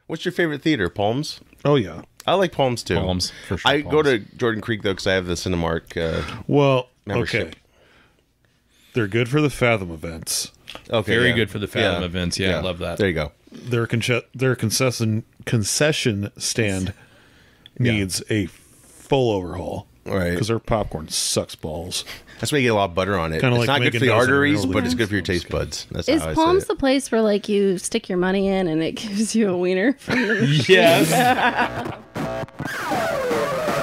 What's your favorite theater? Palms? Oh, yeah. I like Palms, too. Palms, for sure. I go to Jordan Creek, though, because I have the Cinemark membership. Okay. They're good for the Fathom events. Okay, Very good for the Fathom events. Yeah, I love that. There you go. Their concession stand needs a full overhaul. Right. Because their popcorn sucks balls. That's why you get a lot of butter on it. Kinda It's like not good Megan for the does in arteries, Real but it's League. good for your taste buds. That's Is how I Palms say the place where like you stick your money in and it gives you a wiener from the machine? Yes.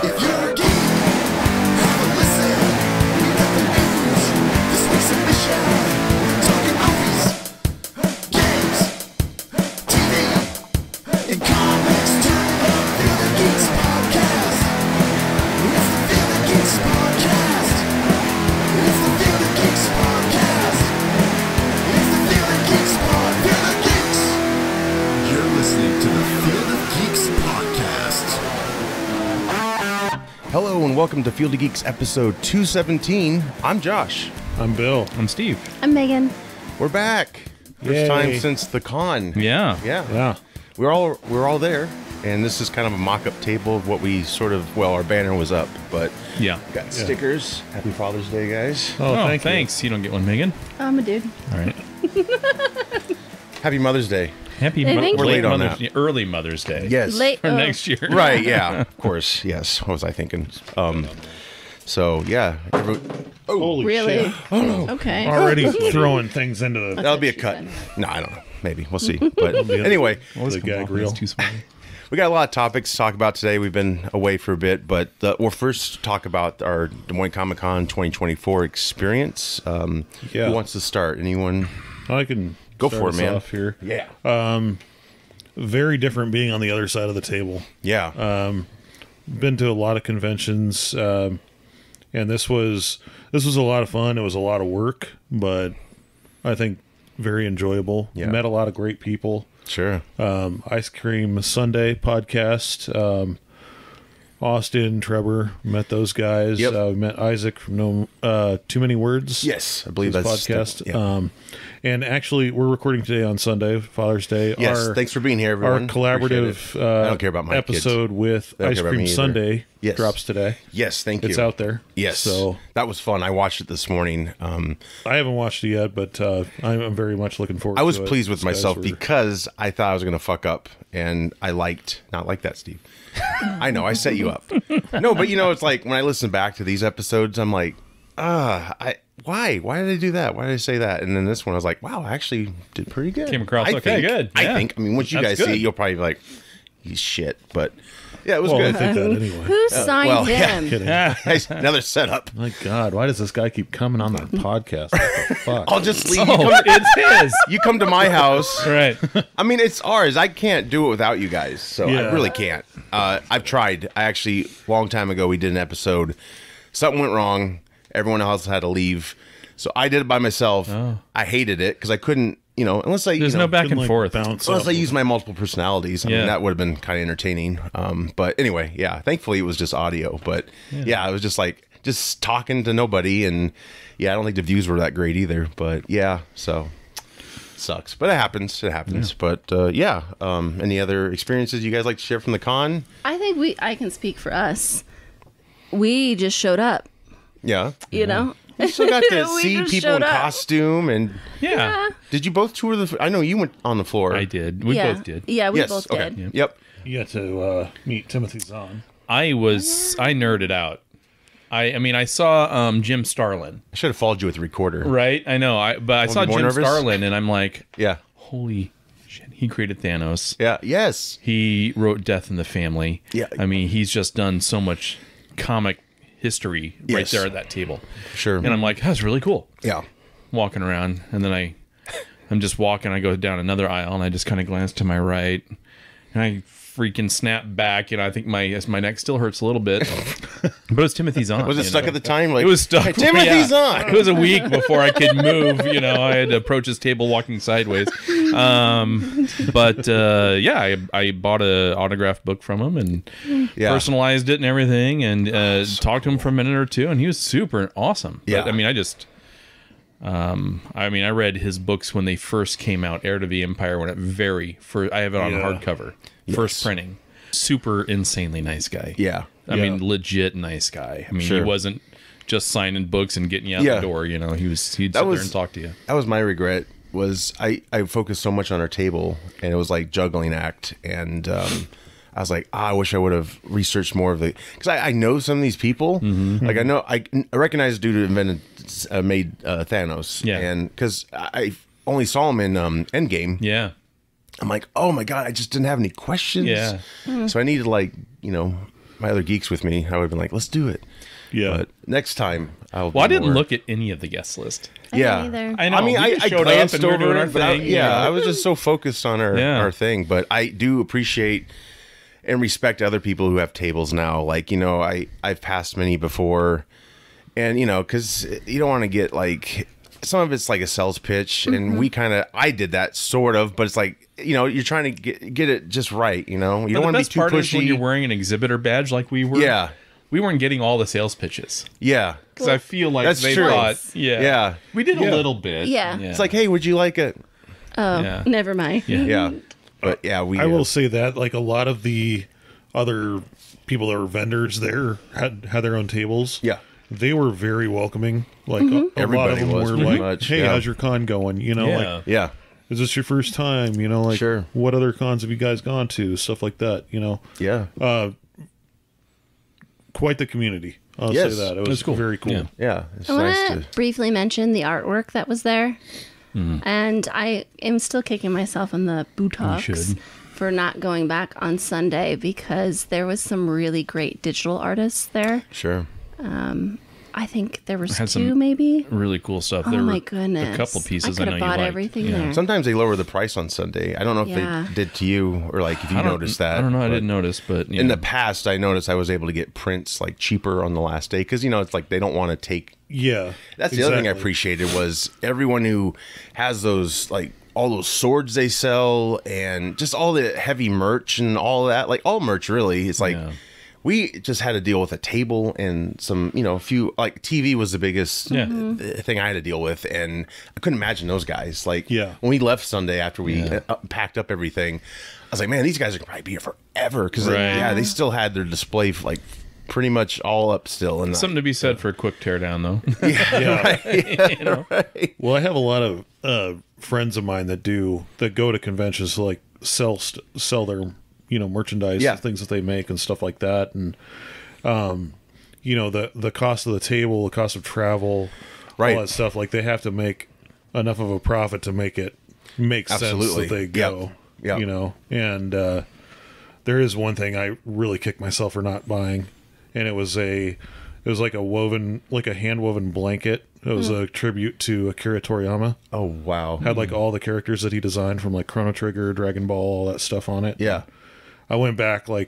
If you're a geek, have a listen. We got the news. This week's edition. Talking movies, games, TV, and comics. Turn it up, Feel the Geeks podcast. It's the Feel the Geeks podcast. It's the Feel the Geeks podcast. It's the Feel the Geeks pod. Feel the Geeks. You're listening to the Feel the Geeks podcast. Hello and welcome to Field of Geeks episode 217. I'm Josh. I'm Bill. I'm Steve. I'm Megan. We're back. First Yay. time since the con. Yeah. Yeah. We're all there, and this is kind of a mock-up table of what we our banner was up, but Yeah. got stickers. Happy Father's Day, guys. Oh, Oh, thank you. thanks. You don't get one, Megan. I'm a dude. All right. Happy Mother's Day. Happy Hey, thank We're you. late on Mother's that. early Mother's Day. Yes. Late. For next year. Right, yeah. Of course, yes. What was I thinking? So, yeah. Holy Really? shit. Okay. Already throwing things into the That'll be a what she cut. said. No, I don't know. Maybe. We'll see. But anyway, the gag reel. Too small. we got a lot of topics to talk about today. We've been away for a bit, but we'll first talk about our Des Moines Comic-Con 2024 experience. Yeah. Who wants to start? Anyone? I can Go start for it, us man. off here. Yeah. Very different being on the other side of the table. Yeah. Been to a lot of conventions, and this was a lot of fun. It was a lot of work, but I think very enjoyable. Yeah. Met a lot of great people. Sure. Ice Cream Sunday podcast. Austin, Trevor, met those guys. Yep. Met Isaac from No Too Many Words. Yes, I believe his that's podcast. Yeah. And actually, we're recording today on Sunday, Father's Day. Yes, thanks for being here, everyone. Our collaborative Appreciate it. I don't care about my episode with They don't Ice care about Cream me either. Sunday Yes. drops today. Yes, thank you. It's out there. Yes. So that was fun. I watched it this morning. I haven't watched it yet, but I'm very much looking forward to it. I was pleased with These guys myself were- because I thought I was going to fuck up, and I not like that, Steve. I know, I set you up. No, but it's like when I listen back to these episodes, I'm like, why? Why did I do that? Why did I say that? And then this one, I was like, wow, I actually did pretty good. Came across I okay, think. good. I Yeah. think. I mean, once you That's guys see good. it, you'll probably be like, he's shit. But yeah, it was Well, I good. think that anyway. Who signed well, yeah. him? Kidding. Nice. Another setup. My God, why does this guy keep coming on the podcast? What the fuck? I'll just leave. Oh, it's his. You come to my house. Right. I mean, it's ours. I can't do it without you guys, so I Yeah. really can't. I've tried. I actually, a long time ago, we did an episode. Something went wrong. Everyone else had to leave, so I did it by myself. Oh. I hated it because I couldn't, unless I, There's no back Couldn't, and like, forth. bounce unless off I of- used my multiple personalities. I mean, Yeah. that would have been kind of entertaining. But anyway, yeah. Thankfully, it was just audio. But yeah, it was just like talking to nobody, and yeah, I don't think the views were that great either. But yeah, so. Sucks, but it happens. But any other experiences you guys like to share from the con? I think I can speak for us. We just showed up, Yeah, you know? you still got to We see just people in showed up. costume. And Yeah. did you both tour the? I know you went on the floor. I did. We yeah. both did. Yeah, we Yes. both Okay. did. Yep. You got to meet Timothy Zahn. I nerded out. I mean, I saw Jim Starlin. I should have followed you with the recorder. Right. I know. But I saw be more Jim nervous? Starlin, and I'm like, Yeah. holy shit. He created Thanos. Yeah. Yes. He wrote Death in the Family. Yeah. I mean, he's just done so much comic history right Yes. there at that table. Sure. And I'm like, that's really cool. Yeah. Walking around, and then I'm just walking. I go down another aisle, and I just kind of glance to my right, and I freaking snap back. I think my neck still hurts a little bit, but it's Timothy Zahn. Was it stuck at the time? Like It was stuck. Hey, Timothy's on. It was a week before I could move. I had to approach his table walking sideways. I bought an autographed book from him and personalized it and everything, and talked to him for a minute or two, and he was super awesome. Yeah. But, I mean, I mean, I read his books when they first came out, Heir to the Empire, when I have it on hardcover, first printing. Super insanely nice guy. Yeah. I mean, legit nice guy. I mean, he wasn't just signing books and getting you out the door. You know, he'd sit there and talk to you. That was my regret. Was I focused so much on our table, and it was like juggling act, and I was like, I wish I would have researched more of the, because I know some of these people. Like I recognize the dude who made Thanos, and because I only saw him in Endgame. Yeah, I'm like, oh my god, I just didn't have any questions. Yeah, so I needed my other geeks with me. I would have been like, let's do it. Yeah. But next time, I didn't look at any of the guest list. Yeah, I know. I mean, I showed glanced up and we were over doing our it, but thing. I was just so focused on our thing. But I do appreciate and respect other people who have tables now. Like, I've passed many before, and because you don't want to get like, some of it's like a sales pitch, and I did that sort of, but it's like, you're trying to get it just right. You don't want to be too pushy. Is when you're wearing an exhibitor badge like we were. Yeah. We weren't getting all the sales pitches. Yeah. Because I feel like That's they true. thought, yeah. We did a little bit. Yeah. It's like, hey, would you like it? Oh, never mind. Yeah. But yeah, I will say that like a lot of the other people that were vendors there had their own tables. Yeah. They were very welcoming. Like a lot Everybody of them was were pretty like, much, hey, yeah. how's your con going? Like, Yeah. is this your first time? Like, Sure. what other cons have you guys gone to? Stuff like that, Yeah. Quite the community. I'll Yes. say that. It was cool. very cool. Yeah. Yeah. It's I nice want to. to briefly mention the artwork that was there. And I am still kicking myself in the buttocks for not going back on Sunday because there was some really great digital artists there. Sure. I think there was Had two, some maybe. really cool stuff. Oh there my were goodness! a couple pieces I could I know have you bought liked. everything Yeah. there. Sometimes they lower the price on Sunday. I don't know if Yeah. they did to you or like if you noticed that. I don't know. I but didn't notice, but In the past, I noticed I was able to get prints like cheaper on the last day because it's like they don't want to take. Yeah. That's the other thing I appreciated was everyone who has those like all those swords they sell and just all the heavy merch and all that, like all merch really. It's like we just had to deal with a table and some, a few, like TV was the biggest thing I had to deal with. And I couldn't imagine those guys. Like when we left Sunday after we packed up everything, I was like, man, these guys are probably be here forever. Cause they still had their display like pretty much all up still. And something to be said for a quick teardown though. Right. Well, I have a lot of friends of mine that go to conventions to like sell their merchandise and things that they make and stuff like that, and the cost of the table, the cost of travel, all that stuff. Like they have to make enough of a profit to make it make sense that they go. And there is one thing I really kicked myself for not buying, and it was like a hand woven blanket. It was a tribute to Akira Toriyama. Oh wow! Had like all the characters that he designed from like Chrono Trigger, Dragon Ball, all that stuff on it. Yeah. I went back I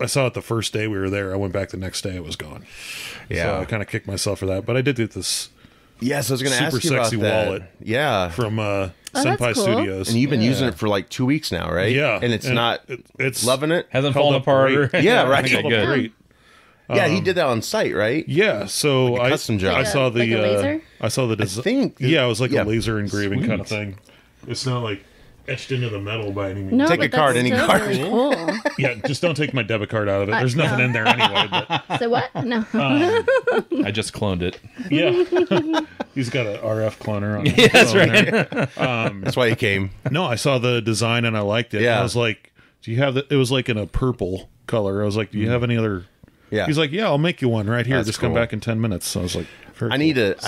saw it the first day we were there. I went back the next day. It was gone. Yeah. So I kind of kicked myself for that. But I did get this Yes, I was going to ask you super about sexy that. wallet. Yeah. From that's Senpai cool. Studios. And you've been using it for like 2 weeks now, right? Yeah. And it's not it's loving it? Hasn't held fallen up apart. great. Or, Yeah, right. Okay, held up good. great. Yeah, he did that on site, right? Yeah, so Like a custom job. I saw the Like a laser? I saw the design. think- yeah, it was like yeah. a laser engraving Sweet. kind of thing. It's not like etched into the metal by any means. No, Take but a card, that's any still card. really cool. Yeah, just don't take my debit card out of it. There's nothing in there anyway. But So what? No. I just cloned it. yeah, he's got an RF cloner on. Yeah, that's right. That's why he came. No, I saw the design and I liked it. Yeah. I was like, "Do you have it was like in a purple color. I was like, "Do you have any other?" Yeah. He's like, "Yeah, I'll make you one right here. That's Just come cool. back in 10 minutes." So I was like, very I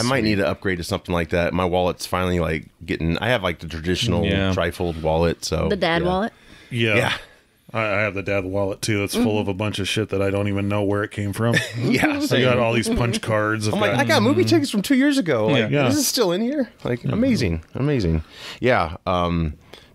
might need to upgrade to something like that. My wallet's finally like I have like the traditional trifold wallet. So The dad wallet. Yeah. Yeah. I have the dad wallet too. It's full of a bunch of shit that I don't even know where it came from. Yeah. I got all these punch cards. I'm like, I got movie tickets from 2 years ago. Like, Yeah. is this still in here? Like, amazing. Yeah.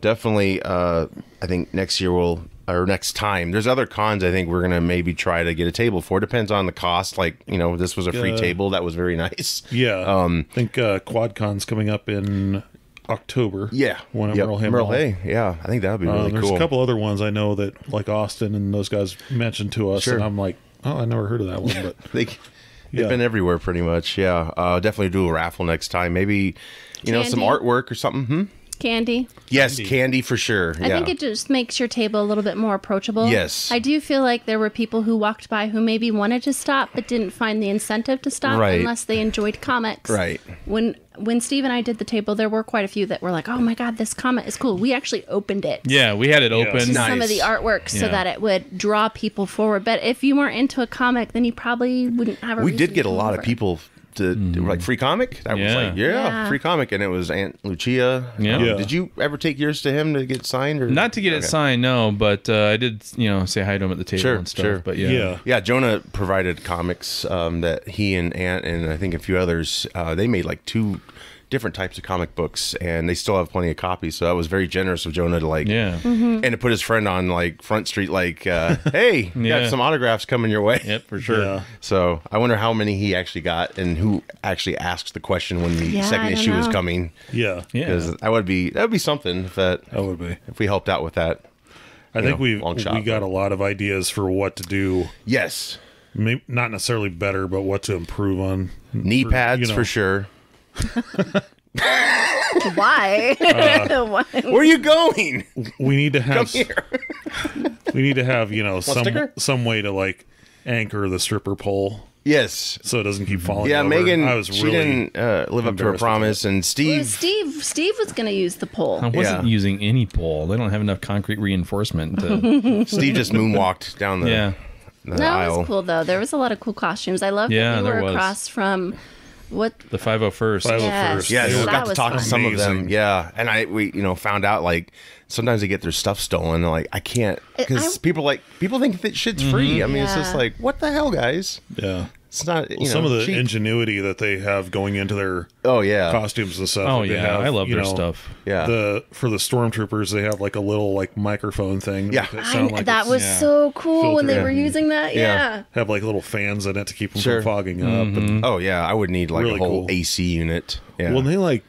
Definitely. I think next time, there's other cons I think we're going to maybe try to get a table for. Depends on the cost. Like, this was a free table. That was very nice. Yeah. I think QuadCon's coming up in October. Yeah. One at Yep. Merle Hay. Merle Hay. Yeah. I think that would be really There's cool. a couple other ones I know that like Austin and those guys mentioned to us, Sure. and I'm like, oh, I never heard of that one, but They've been everywhere pretty much. Yeah, definitely do a raffle next time. Maybe, some artwork or something. Candy. Yes, candy for sure. I think it just makes your table a little bit more approachable. Yes. I do feel like there were people who walked by who maybe wanted to stop but didn't find the incentive to stop unless they enjoyed comics. Right. When Steve and I did the table, there were quite a few that were like, oh my God, this comic is cool. We actually opened it. Yeah, we had it open. To some of the artwork so that it would draw people forward. But if you weren't into a comic, then you probably wouldn't have a We reason did get to a lot over. of people to like free comic. That was like, free comic, and it was Aunt Lucia. Yeah. Did you ever take yours to him to get signed? Or Not to get it signed, no, but I did, say hi to him at the table and stuff. Sure. But yeah. Jonah provided comics that he and Aunt and I think a few others. They made like 2 different types of comic books, and they still have plenty of copies. So that was very generous of Jonah to and to put his friend on like Front Street, like, hey, got some autographs coming your way. Yep, for sure. Yeah. So I wonder how many he actually got and who actually asked the question when the second issue was coming. Yeah. Because that would be something if we helped out with that. I think we got a lot of ideas for what to do. Yes. Maybe not necessarily better, but what to improve on. Knee pads for sure. Why? Why? Where are you going? We need to have. Come here. We need to have some way to like anchor the stripper pole. Yes. So it doesn't keep falling. Yeah, over. Megan. She didn't live up to her promise, and Steve. Steve was going to use the pole. I wasn't using any pole. They don't have enough concrete reinforcement. Steve just moonwalked down the. Yeah. The that aisle. was cool though. There was a lot of cool costumes. I love that we were across from the 501st. 501st. Yes, we that got to was talk to fun. some of them. Yeah, and we found out like sometimes they get their stuff stolen. They're like, I can't, because people think that shit's free. I mean, it's just like, what the hell, guys? Yeah. It's not. Some of the cheap. ingenuity that they have going into their costumes and stuff. Oh they yeah, have, I love their stuff. Yeah. For the stormtroopers, they have like a little like microphone thing. Yeah. That was so cool when they were using that. Yeah. Have like little fans in it to keep them from fogging up. And Oh yeah, I would need like Really a whole cool. AC unit. Yeah. Well, they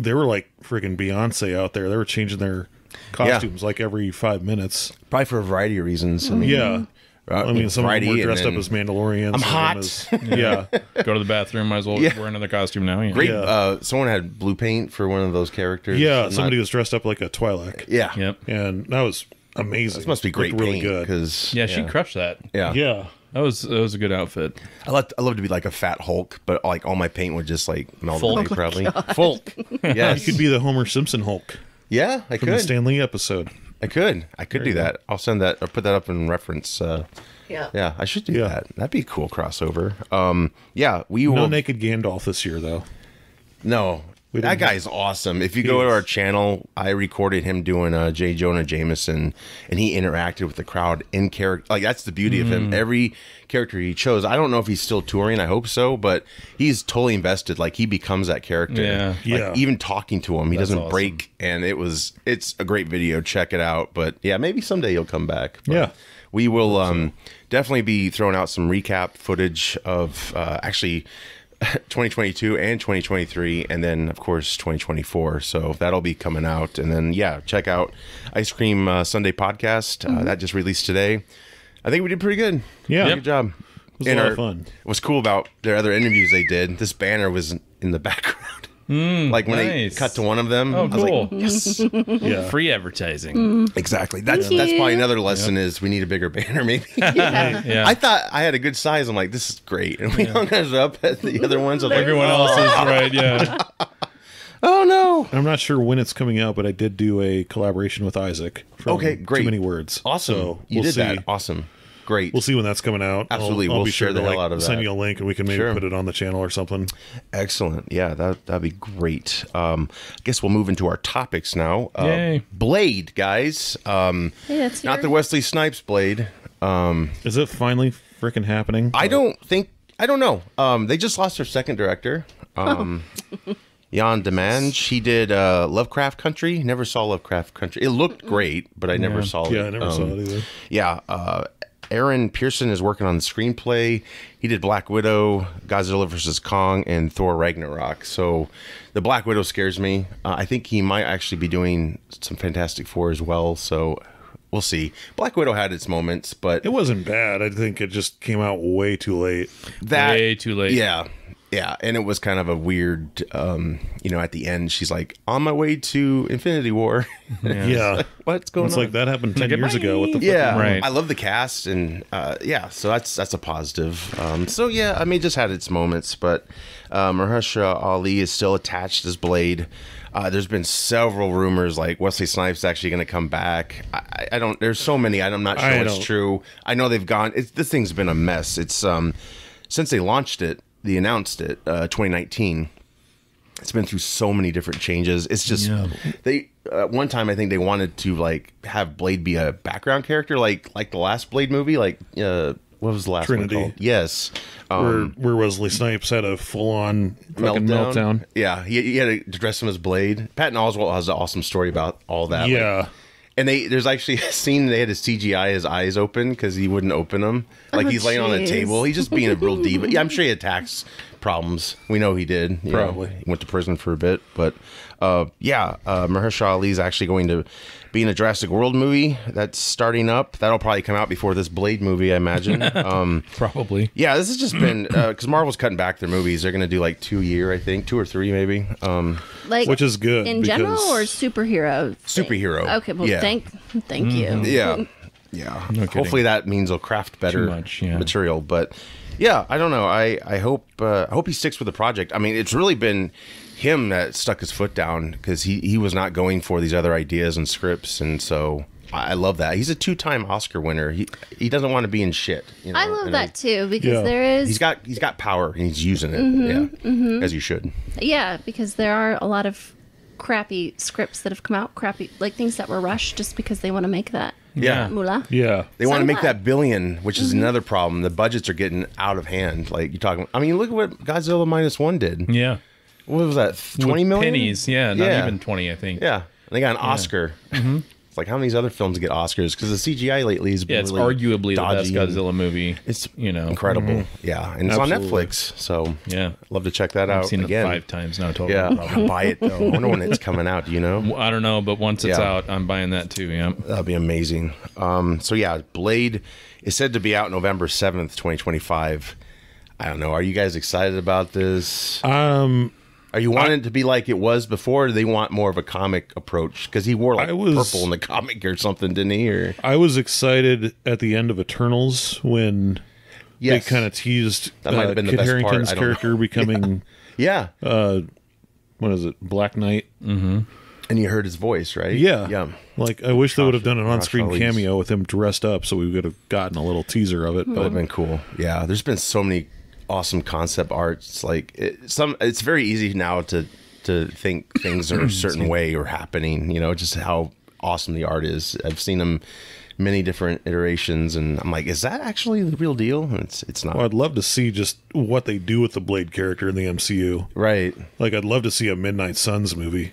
they were like freaking Beyonce out there. They were changing their costumes like every 5 minutes. Probably for a variety of reasons. I mean, Yeah. I mean, some of them were variety, dressed and up as Mandalorians. I'm some hot. of them as- Go to the bathroom, might as well wear another costume now. Yeah. Great. Yeah. Someone had blue paint for one of those characters. Yeah, somebody was dressed up like a Twi'lek. Yeah. Yep. And that was amazing. This must be great Looked really paint, good. Because Yeah, she crushed that. Yeah. Yeah. That was a good outfit. I love to be like a fat Hulk, but like all my paint would just like melt Fulk. away probably. Fulk. Yes. You could be the Homer Simpson Hulk Yeah, I from the could. Stan Lee episode. I could do that. I'll send that or put that up in reference. Yeah, I should do that. That'd be a cool crossover. Yeah, we No will. naked Gandalf this year, though. No, We that didn't guy's awesome. If you go to our channel, I recorded him doing J. Jonah Jameson, and he interacted with the crowd in character. Like that's the beauty of him. Every character he chose. I don't know if he's still touring. I hope so, but he's totally invested. Like he becomes that character. Yeah. Like, Yeah. even talking to him, he doesn't awesome. break. And it's a great video. Check it out. But yeah, maybe someday he'll come back. But Yeah. we will definitely be throwing out some recap footage of actually 2022 and 2023, and then of course 2024. So that'll be coming out. And then check out Ice Cream Sunday podcast that just released today. I think we did pretty good. Yeah. Good job. It was a lot of fun. What's cool about their other interviews they did, this banner was in the background. Like when they nice. cut to one of them, Oh, I was cool. like, yes. Yeah. Free advertising. Exactly. That's probably another lesson is we need a bigger banner maybe. Yeah. I thought I had a good size. I'm like, this is great. And we hung us up at the other ones. I was like, Everyone else is right. Yeah. oh no. I'm not sure when it's coming out, but I did do a collaboration with Isaac. From Okay, great. Too Many Words. Awesome. So You we'll did see. that. Awesome. Great. We'll see when that's coming out. Absolutely. I'll We'll be share sure the to hell out of send that. you a link, and we can maybe Sure. put it on the channel or something. Excellent. Yeah, that'd be great. I guess we'll move into our topics now. Yay. Blade, guys. Hey, that's Not the Wesley Snipes Blade. Is it finally freaking happening? I don't know. They just lost their second director. Jan Demange. He did Lovecraft Country. Never saw Lovecraft Country. It looked great, but I never saw it. Yeah, I never saw it either. Yeah, Aaron Pearson is working on the screenplay. He did Black Widow, Godzilla vs. Kong, and Thor Ragnarok. So the Black Widow scares me. I think he might actually be doing some Fantastic Four as well. So we'll see. Black Widow had its moments, but it wasn't bad. I think it just came out way too late. Way too late. Yeah, and it was kind of a weird, at the end, she's like, on my way to Infinity War. Yeah. Like, what's going on? It's like that happened 10 years ago. What the yeah, fuck? Right. I love the cast, and so that's a positive. It just had its moments, but Mahershala Ali is still attached as Blade. There's been several rumors like Wesley Snipes actually going to come back. I don't. There's so many. I'm not sure what's true. I know they've gone. This thing's been a mess. It's since they launched it. They announced it 2019. It's been through so many different changes. It's just they one time I think they wanted to like have Blade be a background character like the last Blade movie, like what was the last Trinity. one called? Yes, Where Wesley Snipes had a full-on fucking meltdown. Yeah, he had to dress him as Blade. Patton Oswalt has an awesome story about all that. Yeah. And there's actually a scene they had to CGI his eyes open because he wouldn't open them. Like he's laying on a table. He's just being a real diva. Yeah, I'm sure he had tax problems. We know he did. Probably. He went to prison for a bit. But Mahershala Ali is actually going to be in a Jurassic World movie that's starting up. That'll probably come out before this Blade movie, I imagine. Probably. Yeah, this has just been because Marvel's cutting back their movies. They're going to do like 2 a year, I think, 2 or 3 maybe. Which is good in general or superhero. Superhero. Okay, well, yeah. Thank you. Yeah. No hopefully that means they'll craft better material. But yeah, I don't know. I hope he sticks with the project. I mean, it's really been him that stuck his foot down because he was not going for these other ideas and scripts, and so I love that. He's a 2-time Oscar winner. He doesn't want to be in shit. I love that too because there is he's got power and he's using it. As you should. Yeah, because there are a lot of crappy scripts that have come out, crappy like things that were rushed just because they want to make that. Moolah. Yeah. They want to make that billion, which is another problem. The budgets are getting out of hand. Like you're talking. I mean, look at what Godzilla -1 did. Yeah. What was that? 20 million pennies. Yeah, not even 20, I think. Yeah, and they got an Oscar. It's like how many of these other films get Oscars? Because the CGI lately has been it's really arguably dodgy the best Godzilla movie. It's incredible. Yeah, and it's on Netflix, so love to check that out. I've seen again. it 5 times now total. Yeah, I'll buy it though. I wonder when it's coming out. Do you know? I don't know, but once it's out, I'm buying that too. Yeah, that'd be amazing. Blade is said to be out November 7th, 2025. I don't know. Are you guys excited about this? Are you wanting it to be like it was before, or do they want more of a comic approach? Because he wore purple in the comic or something, didn't he? Or I was excited at the end of Eternals when they kind of teased that might have been the Kit best Harington's part. character becoming what is it, Black Knight? Mm-hmm. And you heard his voice, right? Yeah. Like I wish they would have done an on-screen cameo with him dressed up, so we would have gotten a little teaser of it. That would have been cool. Yeah, there's been so many awesome concept arts. Like it's very easy now to think things are a certain way or happening, just how awesome the art is. I've seen them many different iterations and I'm like, is that actually the real deal? It's not. Well, I'd love to see just what they do with the Blade character in the MCU. Right. Like I'd love to see a Midnight Suns movie.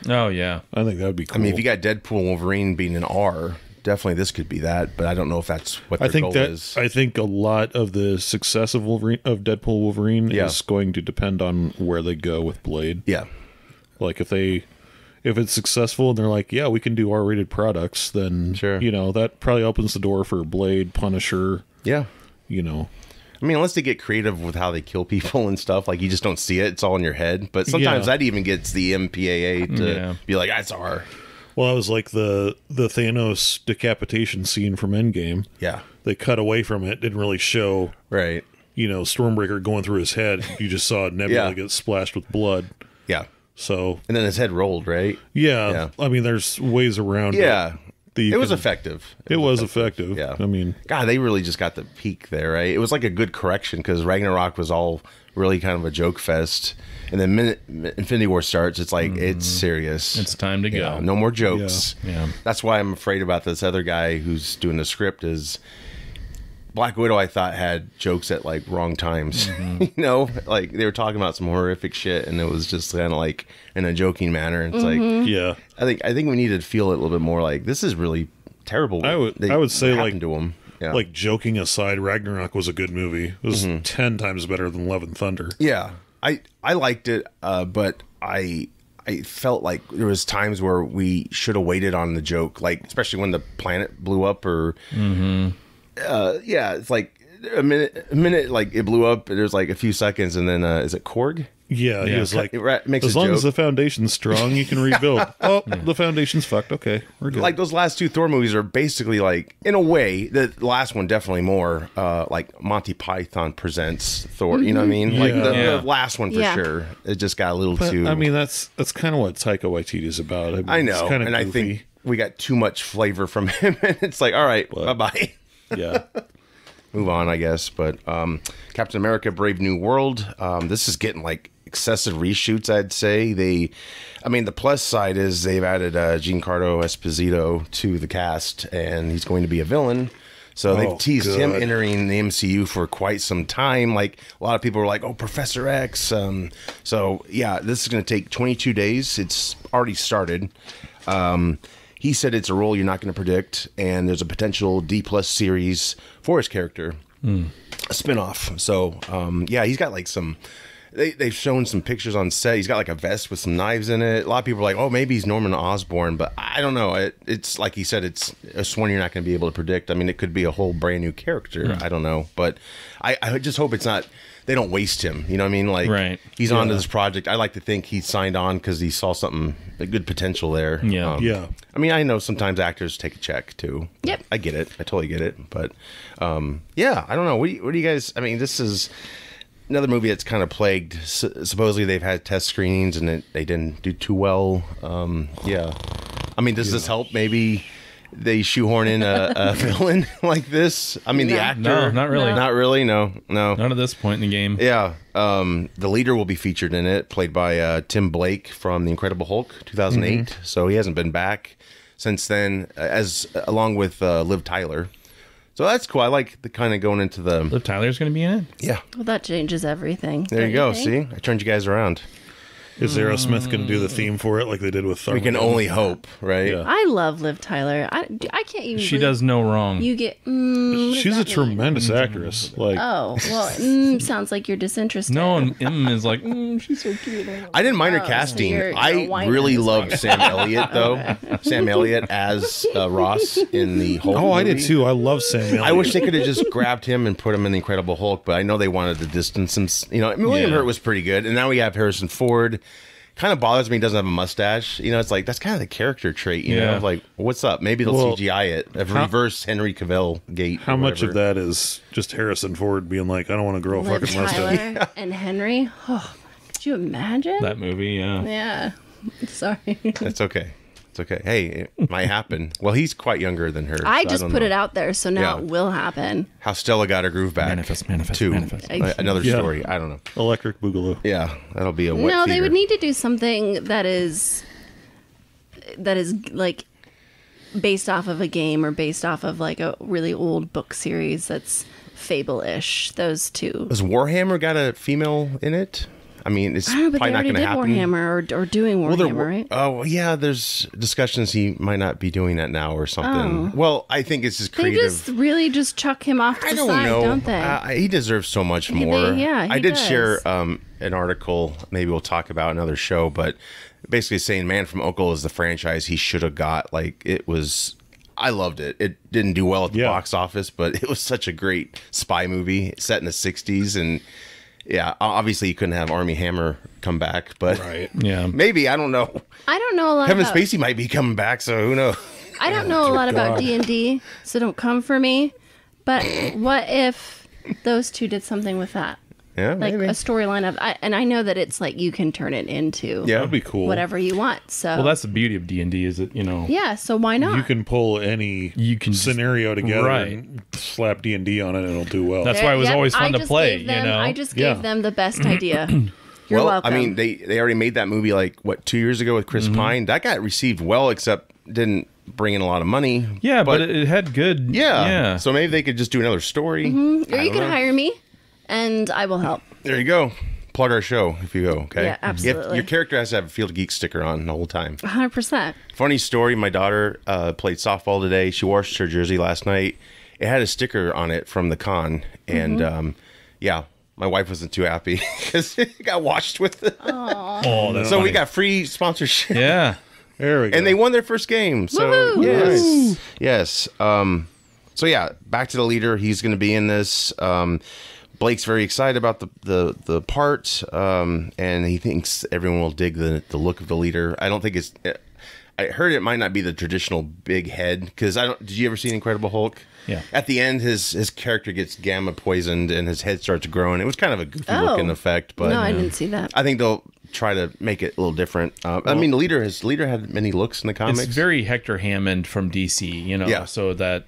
Oh yeah. I think that would be cool. I mean, if you got Deadpool and Wolverine being an R, definitely this could be that, but I don't know if that's what their goal is. I think a lot of the success of Deadpool Wolverine is going to depend on where they go with Blade. Yeah. Like if it's successful and they're like, yeah, we can do R-rated products, then that probably opens the door for Blade, Punisher. Yeah. I mean, unless they get creative with how they kill people and stuff, like you just don't see it. It's all in your head. But sometimes that even gets the MPAA to be like, that's R. Well, I was like the Thanos decapitation scene from Endgame. Yeah. They cut away from it. Didn't really show, right? Stormbreaker going through his head. You just saw Nebula get splashed with blood. Yeah. So. And then his head rolled, right? Yeah. I mean, there's ways around it. It was effective. It was effective. Yeah. I mean. God, they really just got the peak there, right? It was like a good correction because Ragnarok was all really kind of a joke fest. And then minute Infinity War starts, it's like, it's serious. It's time to go. No more jokes. Yeah. That's why I'm afraid about this other guy who's doing the script is Black Widow, I thought, had jokes at like wrong times. Like they were talking about some horrific shit and it was just kind of like in a joking manner. It's like, I think we need to feel it a little bit more like this is really terrible. I would say like to him. Yeah. Like joking aside, Ragnarok was a good movie. It was 10 times better than Love and Thunder. Yeah. I liked it, but I I felt like there was times where we should have waited on the joke, like especially when the planet blew up, or yeah, it's like a minute, like it blew up. There's like a few seconds, and then is it Korg? Yeah, he was like, makes as long as the foundation's strong, you can rebuild. Oh, the foundation's fucked. Okay, we're good. Like those last two Thor movies are basically like, in a way, the last one definitely more like Monty Python presents Thor. You know what I mean? Like the last one for sure. It just got a little too. I mean, that's kind of what Taika Waititi's about. I know, and goofy. I think we got too much flavor from him, and it's like, all right, bye bye. Yeah. Move on, I guess. But Captain America: Brave New World. This is getting like excessive reshoots, I'd say. The plus side is they've added Giancarlo Esposito to the cast, and he's going to be a villain. So they've teased him entering the MCU for quite some time. Like a lot of people were like, "Oh, Professor X." So yeah, this is going to take 22 days. It's already started. He said it's a role you're not going to predict, and there's a potential D+ series for his character, a spinoff. So yeah, he's got like some. They've shown some pictures on set. He's got like a vest with some knives in it. A lot of people are like, oh, maybe he's Norman Osborn, but I don't know. It's like he said, it's one you're not going to be able to predict. I mean, it could be a whole brand new character. I don't know. But I just hope it's not, they don't waste him. You know what I mean? Like, he's on to this project. I like to think he signed on because he saw a good potential there. Yeah. I mean, I know sometimes actors take a check too. Yep. I get it. I totally get it. But yeah, I don't know. What do you guys, I mean, this is another movie that's kind of plagued. Supposedly they've had test screenings and they didn't do too well. Yeah. I mean, does this help? Maybe they shoehorn in a villain like this? I mean, the actor. No, not really. Not really? No. Not at this point in the game. Yeah. The leader will be featured in it, played by Tim Blake from The Incredible Hulk, 2008. So he hasn't been back since then, along with Liv Tyler. So that's cool. I like the kind of going into the... Liv Tyler's going to be in it? Yeah. Well, that changes everything. There you go. See? I turned you guys around. Is Aerosmith going to do the theme for it like they did with Thor? We can only hope, right? Yeah. I love Liv Tyler. I can't even... She does no wrong. You get... She's a tremendous actress. Like, oh, well, sounds like you're disinterested. No, and is like, she's so cute. I didn't mind her casting. you're I really loved Sam Elliott, though. Sam Elliott as Ross in the Hulk I movie. did too. I love Sam Elliott. I wish they could have just grabbed him and put him in the Incredible Hulk, but I know they wanted to distance him. You know, William Hurt was pretty good, and now we have Harrison Ford. Kind of bothers me he doesn't have a mustache. You know, it's like that's kind of the character trait. You know, like what's up? Maybe they'll CGI it. Reverse Henry Cavill gate. How much of that is just Harrison Ford being like, I don't want to grow a Liv fucking mustache? Tyler and Henry. Oh, could you imagine? That movie, yeah. Yeah. Sorry. That's okay. It's okay. Hey, it might happen. Well, he's quite younger than her. I just put it out there, so now it will happen. How Stella got her groove back. Manifest. Another story. I don't know. Electric Boogaloo. Yeah, that'll be a wet No, they feeder. would need to do something that is like based off of a game or based off of like a really old book series that's Fable-ish. Those two. Has Warhammer got a female in it? I mean, it's I don't know, but probably they not already going to did happen. Warhammer or doing Warhammer, right? Oh, yeah, there's discussions he might not be doing that now or something. Well, I think it's just creative. They just really just chuck him off to the side, don't they? He deserves so much more. He I did does. share an article, maybe we'll talk about another show, but basically saying Man from U.N.C.L.E. is the franchise he should have got. Like, it was... I loved it. It didn't do well at the box office, but it was such a great spy movie set in the 60s, and... Yeah, obviously you couldn't have Armie Hammer come back, but maybe, I don't know. I don't know a lot Kevin about... Spacey might be coming back, so who knows? I don't know a lot about D&D, so don't come for me. But what if those two did something with that? Yeah, like maybe. a storyline of, and I know that it's like you can turn it into That'd be cool. whatever you want. So Well, that's the beauty of D&D is that, you know. yeah, so why not? You can pull any scenario together and slap D&D on it and it'll do well. That's why it was always fun to play, you know. I just gave them the best idea. You're well, welcome. I mean, they already made that movie like, 2 years ago with Chris Pine? That got received well, except didn't bring in a lot of money. Yeah, but it had good... Yeah. So maybe they could just do another story. Or you can hire me, and I will help. There you go. Plug our show if you go, okay? Yeah, absolutely. Your character has to have a Field of Geeks sticker on the whole time. 100%. Funny story, my daughter played softball today. She washed her jersey last night. It had a sticker on it from the con. And, My wife wasn't too happy because it got washed with it. Oh, that's So funny. we got free sponsorship. Yeah. There we go. And they won their first game. So Woohoo! yes. Yes. So yeah, back to the leader. He's going to be in this. Blake's very excited about the part, and he thinks everyone will dig the look of the leader. I don't think it's. I heard it might not be the traditional big head because I don't. Did you ever see Incredible Hulk? Yeah. At the end, his character gets gamma poisoned and his head starts growing. It was kind of a goofy looking effect, but no, I didn't see that. I think they'll try to make it a little different. I mean, the leader had many looks in the comics. It's very Hector Hammond from DC, you know. Yeah. So that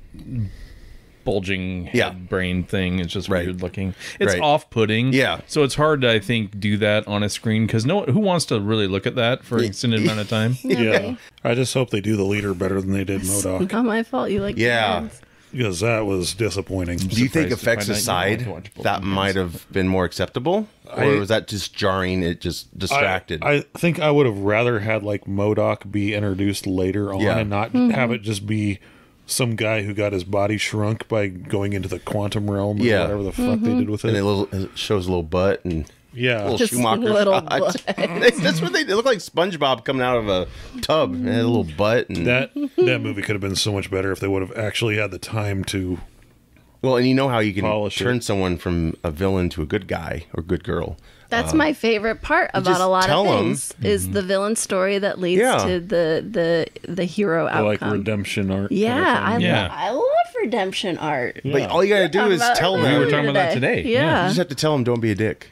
bulging head brain thing is just weird looking. It's off-putting. Yeah. So it's hard to, I think, do that on a screen because who wants to really look at that for an extended amount of time? Yeah. I just hope they do the leader better than they did MODOK. Not my fault. You like hands. Because that was disappointing. Do you think effects surprised to find out you aside, want to watch both that of might have been more acceptable? Or was that just jarring? It just distracted? I think I would have rather had like MODOK be introduced later on and not have it just be some guy who got his body shrunk by going into the quantum realm or whatever the fuck they did with it. And it shows a little butt and little Just Schumacher little shot. butt. That's what they look like. SpongeBob coming out of a tub and had a little butt. And That movie could have been so much better if they would have actually had the time to. well, and you know how you can Polish turn it. someone from a villain to a good guy or good girl. That's my favorite part about just a lot tell of 'em. things is the villain story that leads to the hero I like outcome. redemption art. Yeah, Yeah. I love redemption art. But all you got to do is tell We them. were talking about that today. You Yeah. just have to tell them don't be a dick.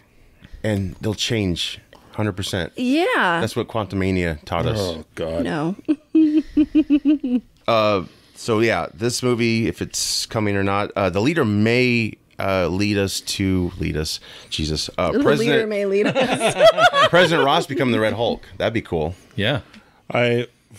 And they'll change 100%. Yeah. That's what Quantumania taught us. Oh God. No. So yeah, this movie, if it's coming or not, the leader may lead us. Jesus, The leader President may lead us. President Ross become the Red Hulk. That'd be cool. Yeah.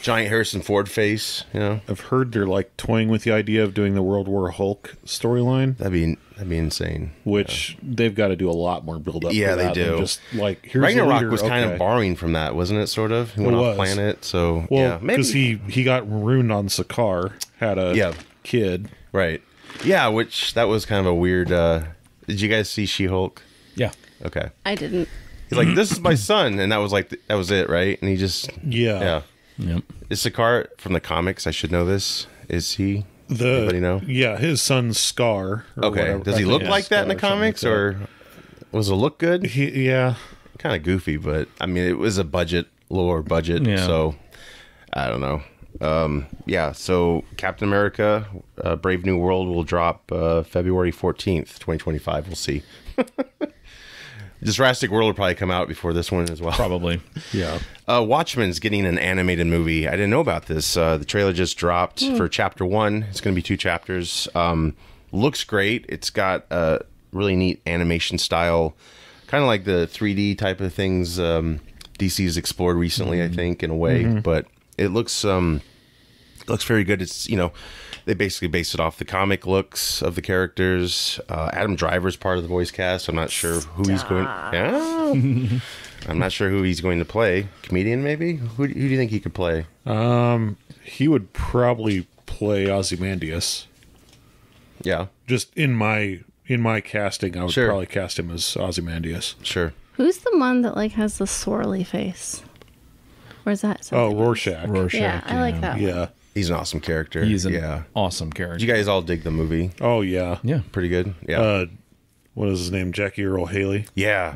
Giant Harrison Ford face. You know, I've heard they're like toying with the idea of doing the World War Hulk storyline, that'd be insane. which they've got to do a lot more build up. Yeah, for they that than do. Just like here's the Ragnarok leader, was kind okay. of borrowing from that, wasn't it? Sort of. He went It off was. planet. So Well, yeah, maybe because he got marooned on Sakaar, had a kid. right. Yeah, which that was kind of a weird. Did you guys see She-Hulk? Yeah. Okay. I didn't. He's like, this is my son, and that was it, right? And he just Yeah. Yep. Is Sakaar from the comics? I should know this. Is he? Anybody know? Yeah, his son's Scar. or Okay. whatever. Does I he think look it's like that in the Scar or something comics, like that. or was it look good? Yeah. Kind of goofy, but I mean, it was a lower budget, Yeah. so I don't know. Yeah. So Captain America, Brave New World will drop February 14th, 2025. We'll see. Jurassic World will probably come out before this one as well. Probably. Yeah. Watchmen's getting an animated movie. I didn't know about this. The trailer just dropped for chapter 1. It's going to be 2 chapters. Looks great. It's got a really neat animation style, kind of like the 3D type of things DC's explored recently, I think, in a way. But it looks very good. It's, they basically based it off the comic looks of the characters. Adam Driver's part of the voice cast. I'm not sure who he's going. Yeah. I'm not sure who he's going to play. Comedian, maybe? Who do you think he could play? He would probably play Ozymandias. Yeah, Just in my casting, I would Sure. probably cast him as Ozymandias. sure. Who's the one that has the swirly face? Where's that? Oh, Rorschach. Rorschach. Yeah, I like that one. Yeah. He's an awesome character. He's an yeah. awesome character. Did you guys all dig the movie? Oh, yeah. Yeah. Pretty good. Yeah. What is his name? Jackie Earl Haley. yeah.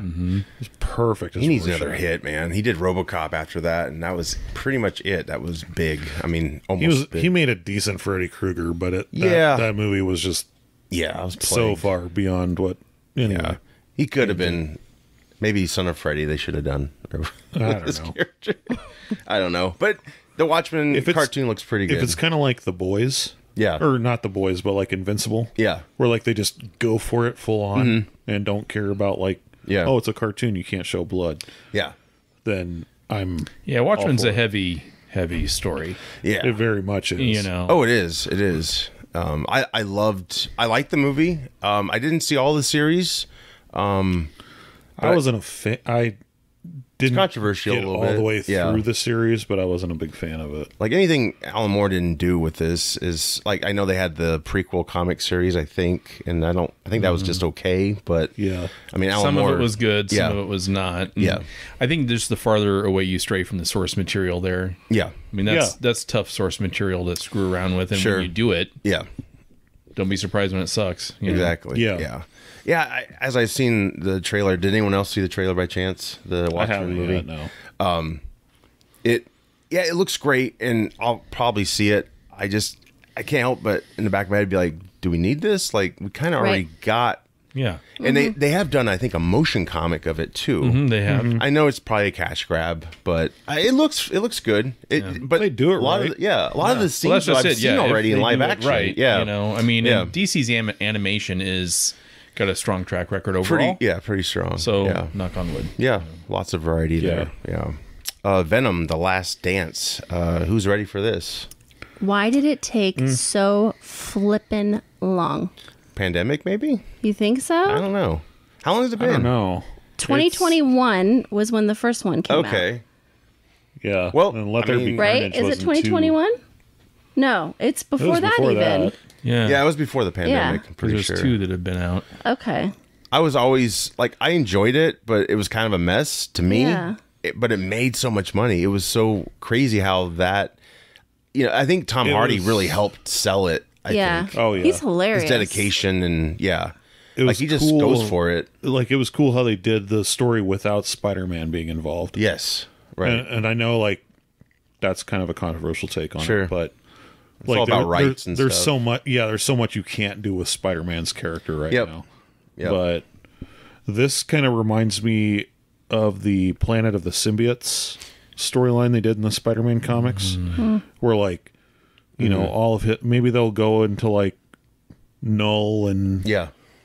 He's perfect. As He needs Rorschach. another hit, man. He did RoboCop after that, and that was pretty much it. That was big. I mean, almost big. He made a decent Freddy Krueger, but Yeah. that movie was just yeah, I was so plagued. far beyond what. Anyway, Yeah, he could have been maybe Son of Freddy. They should have done. I don't this know. character. I don't know, but the Watchmen If it's- cartoon looks pretty good. If it's kind of like The Boys, Yeah. or not The Boys, but like Invincible, Yeah. where like they just go for it full on and don't care about like, Yeah. oh, it's a cartoon, you can't show blood. Yeah, Then I'm Yeah, Watchmen's Awful. a heavy story. yeah. it very much is. You know. Oh, it is. It is. I liked the movie. I didn't see all the series. I wasn't a fan. didn't controversial get a little all bit. the way Yeah. through the series, but I wasn't a big fan of it. Like anything Alan Moore didn't do with this is like, I know they had the prequel comic series, I think, and I think that was just okay, but Yeah. I mean, Alan Some Moore, of it was good, some yeah. of it was not. And Yeah. I think just the farther away you stray from the source material there. Yeah. I mean, that's tough source material to screw around with, and Sure. when you do it, Yeah. don't be surprised when it sucks. You know? Exactly. Yeah. Yeah. Yeah. As I've seen the trailer, did anyone else see the trailer by chance? The I Watchmen haven't movie? yet, no. It looks great, and I'll probably see it. I can't help but in the back of my head be like, do we need this? Like, we kind of already got. Yeah. And they have done, I think, a motion comic of it too. They have. I know it's probably a cash grab, but it looks good. But They do it a lot right. of a lot of the Well, scenes that's that just I've it. seen Yeah, already if in they live do it action. right? Yeah, You know, I mean, Yeah. and DC's animation is got a strong track record overall. pretty strong. So yeah, knock on wood. yeah, lots of variety there. Yeah. Venom: The Last Dance. Who's ready for this? Why did it take so flippin' long? Pandemic, maybe? You think I so? don't know. How long has it I been? don't know. 2021 was when the first one came out. Okay. Yeah. Well, and Let I There mean- Be Right? Carnage Is it wasn't 2021? No, it's Too, it before was that before even. that. Yeah. Yeah, it was before the pandemic. Yeah. I'm pretty There's sure. two that have been out. Okay. I was always like, I enjoyed it, but it was kind of a mess to me. Yeah. But it made so much money. It was so crazy how that, I think Tom It Hardy was- really helped sell it. I Yeah. think. Oh, yeah. He's hilarious. His dedication and It like was he just cool. goes for it. Like, it was cool how they did the story without Spider-Man being involved. Yes, right. And I know, like, that's kind of a controversial take on Sure. it, but It's all about rights and there's stuff. so much. Yeah, there's so much you can't do with Spider-Man's character right Yep. now. Yep. But this kind of reminds me of the Planet of the Symbiotes storyline they did in the Spider-Man comics, where, like, all of it. Maybe they'll go into like Null and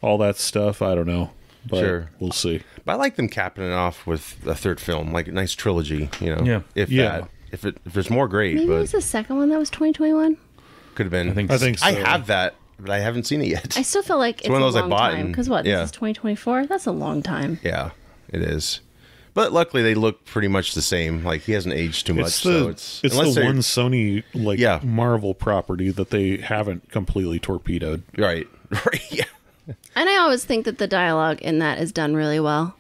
all that stuff. I don't know, but Sure. we'll see. But I like them capping it off with a third film, like a nice trilogy. Yeah. If there's more, great. Maybe it But was the second one that was 2021. could have been. I think so. I have that, but I haven't seen it yet. I still feel like it's one of those a I long bought time. and- Because what? yeah. This is 2024? That's a long time. Yeah, it is. But luckily, they look pretty much the same. Like he hasn't aged too much. So it's unless the they're- one Sony Yeah. Marvel property that they haven't completely torpedoed. right, right, yeah. And I always think that the dialogue in that is done really well.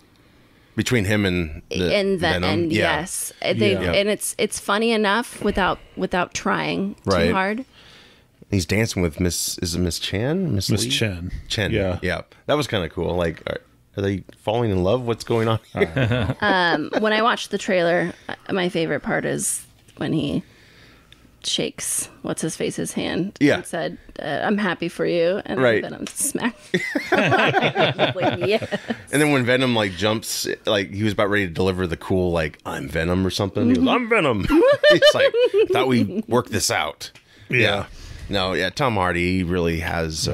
Between him and Venom, And yeah. yes, they Yeah. and it's funny enough without trying Right. too hard. He's dancing with Miss Chan, Miss Lee? Chen. Chen, Yeah. yeah. That was kind of cool. Like, are they falling in love? What's going on here? When I watched the trailer, my favorite part is when he shakes what's his face's hand. Yeah. and said, "I'm happy for you," and Right. then I'm smacked. Like, yeah. And then when Venom like jumps, like he was about ready to deliver the cool like I'm Venom or something. He goes, I'm Venom. It's like thought we worked this out. Yeah. No, yeah. Tom Hardy really has.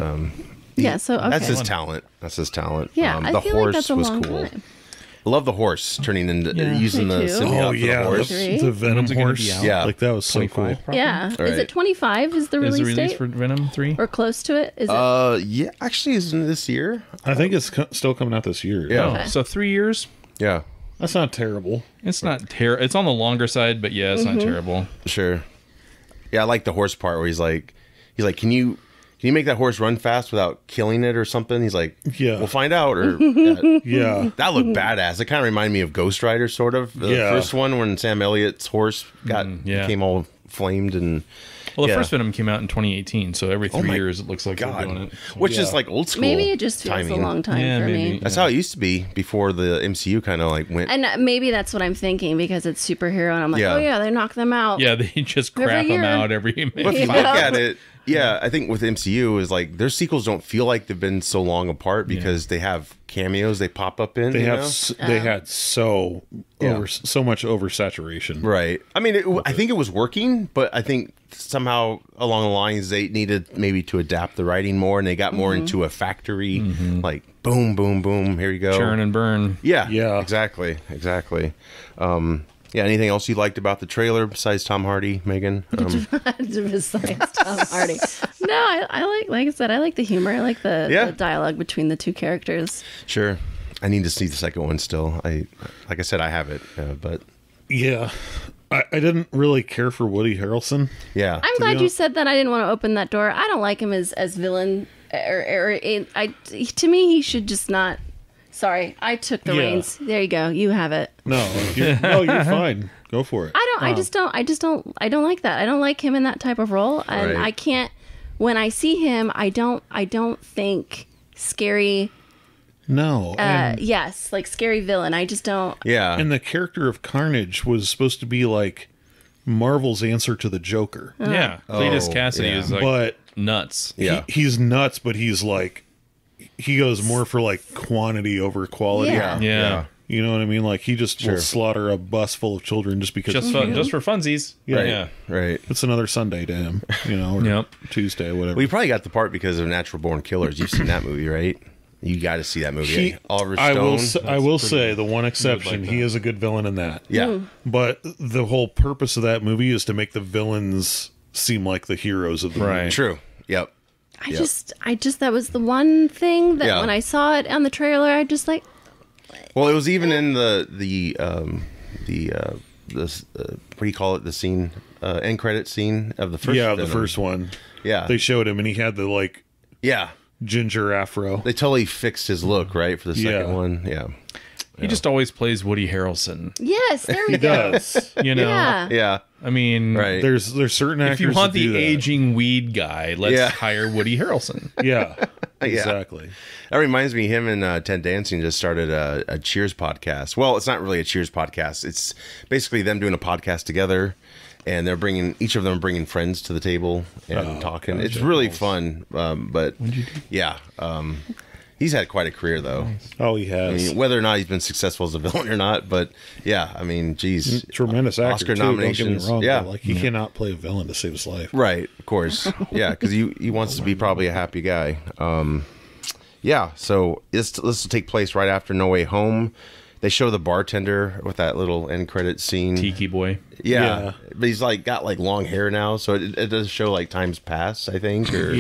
Yeah, so okay. That's his talent. That's his talent. Yeah, I the feel horse like that's a was long cool. time. I love the horse turning into using Me the too. symbiote Oh for yeah, the horse. the Venom When's it gonna horse. be out? Yeah. like that was so cool. 25 probably? Yeah. Is Right. it 25 is the Is release the release date? for Venom 3? Or close to it? Is it? Yeah, actually, isn't it this year? I think it's still coming out this year. Yeah. Okay. So 3 years? Yeah, That's not terrible. It's not terrible. It's on the longer side, but yeah, it's not terrible. sure. Yeah, I like the horse part where he's like, can you make that horse run fast without killing it or something? He's like, Yeah. we'll find out. Or Yeah. that looked badass. It kind of reminded me of Ghost Rider, sort of. The Yeah. first one when Sam Elliott's horse yeah. became all flamed and Well, the Yeah. first Venom came out in 2018, so every 3 my years it looks like they're doing God, it. which is Yeah. like old school. Maybe it just feels timing. a long time Yeah, for maybe. me. That's how it used to be before the MCU kind of like went. And maybe that's what I'm thinking because it's superhero, and I'm like, Yeah. oh yeah, they knock them out. Yeah, they just Every crap them year. out every But if you You look know? at it, yeah, I think with MCU is like their sequels don't feel like they've been so long apart because they have cameos they pop up in. They you have know? they had so Yeah. so much oversaturation. Right. I mean, I think it was working, but I think somehow along the lines they needed maybe to adapt the writing more, and they got more into a factory, like boom, boom, boom. Here you go. churn and burn. Yeah. Yeah. Exactly. Yeah. Anything else you liked about the trailer besides Tom Hardy, Megan? Besides Tom Hardy. No, I like I said, I like the humor. I like the dialogue between the two characters. Sure. I need to see the second one still. Like I said, I have it, but Yeah. I didn't really care for Woody Harrelson. yeah. I'm glad you said that. I didn't want to open that door. I don't like him as villain. To me, he should just not. Sorry, I took the reins. There you go. You have it. No, you're fine. Go for it. I just don't like that. I don't like him in that type of role, and Right. I can't. When I see him, I don't think scary. No. Yes, like scary villain. I just don't. Yeah. And the character of Carnage was supposed to be like Marvel's answer to the Joker. Yeah, Cletus Oh, Cassidy yeah. is like But nuts. Yeah. he's nuts, but he's like, he goes more for like quantity over quality. Yeah. Yeah. You know what I mean? Like he just will slaughter a bus full of children just because Just fun, just for funsies. Yeah. Yeah. Right. it's another Sunday to him, you know, or Yep. Tuesday, whatever. Well, you probably got the part because of Natural Born Killers. You've seen that movie, right? You got to see that movie. Oliver Stone. I will say the one exception, he is a good villain in that. Yeah. But the whole purpose of that movie is to make the villains seem like the heroes of the Right. movie. True. Yep. I just that was the one thing that Yeah. when I saw it on the trailer, I just like. Well, it was even in the what do you call it? The scene, end credit scene of the first. Yeah, the Venom. first one. Yeah. They showed him and he had the like Yeah. ginger afro. They totally fixed his look, right, for the second Yeah. one. Yeah. He just always plays Woody Harrelson. Yes, there we He go. does. You know. Yeah. Yeah. I mean, Right. There's certain actors if you want that do the that. aging weed guy, let's Yeah. hire Woody Harrelson. Yeah. Exactly. That reminds me, him and Ted Danson just started a Cheers podcast. Well, it's not really a Cheers podcast. It's basically them doing a podcast together, and they're each of them are bringing friends to the table and talking. gotcha. It's really fun. But yeah, he's had quite a career though. Oh, he has. I mean, whether or not he's been successful as a villain or not, but yeah, I mean, geez, Tremendous actor, Oscar too, nominations. Don't get me wrong, Yeah. but, like he cannot play a villain to save his life. Right, of course. Yeah, because he wants to be probably a happy guy. Yeah, so this will take place right after No Way Home. They show the bartender with that little end credit scene. Tiki Boy. Yeah, but he's like got like long hair now, so it does show like times past, I think, or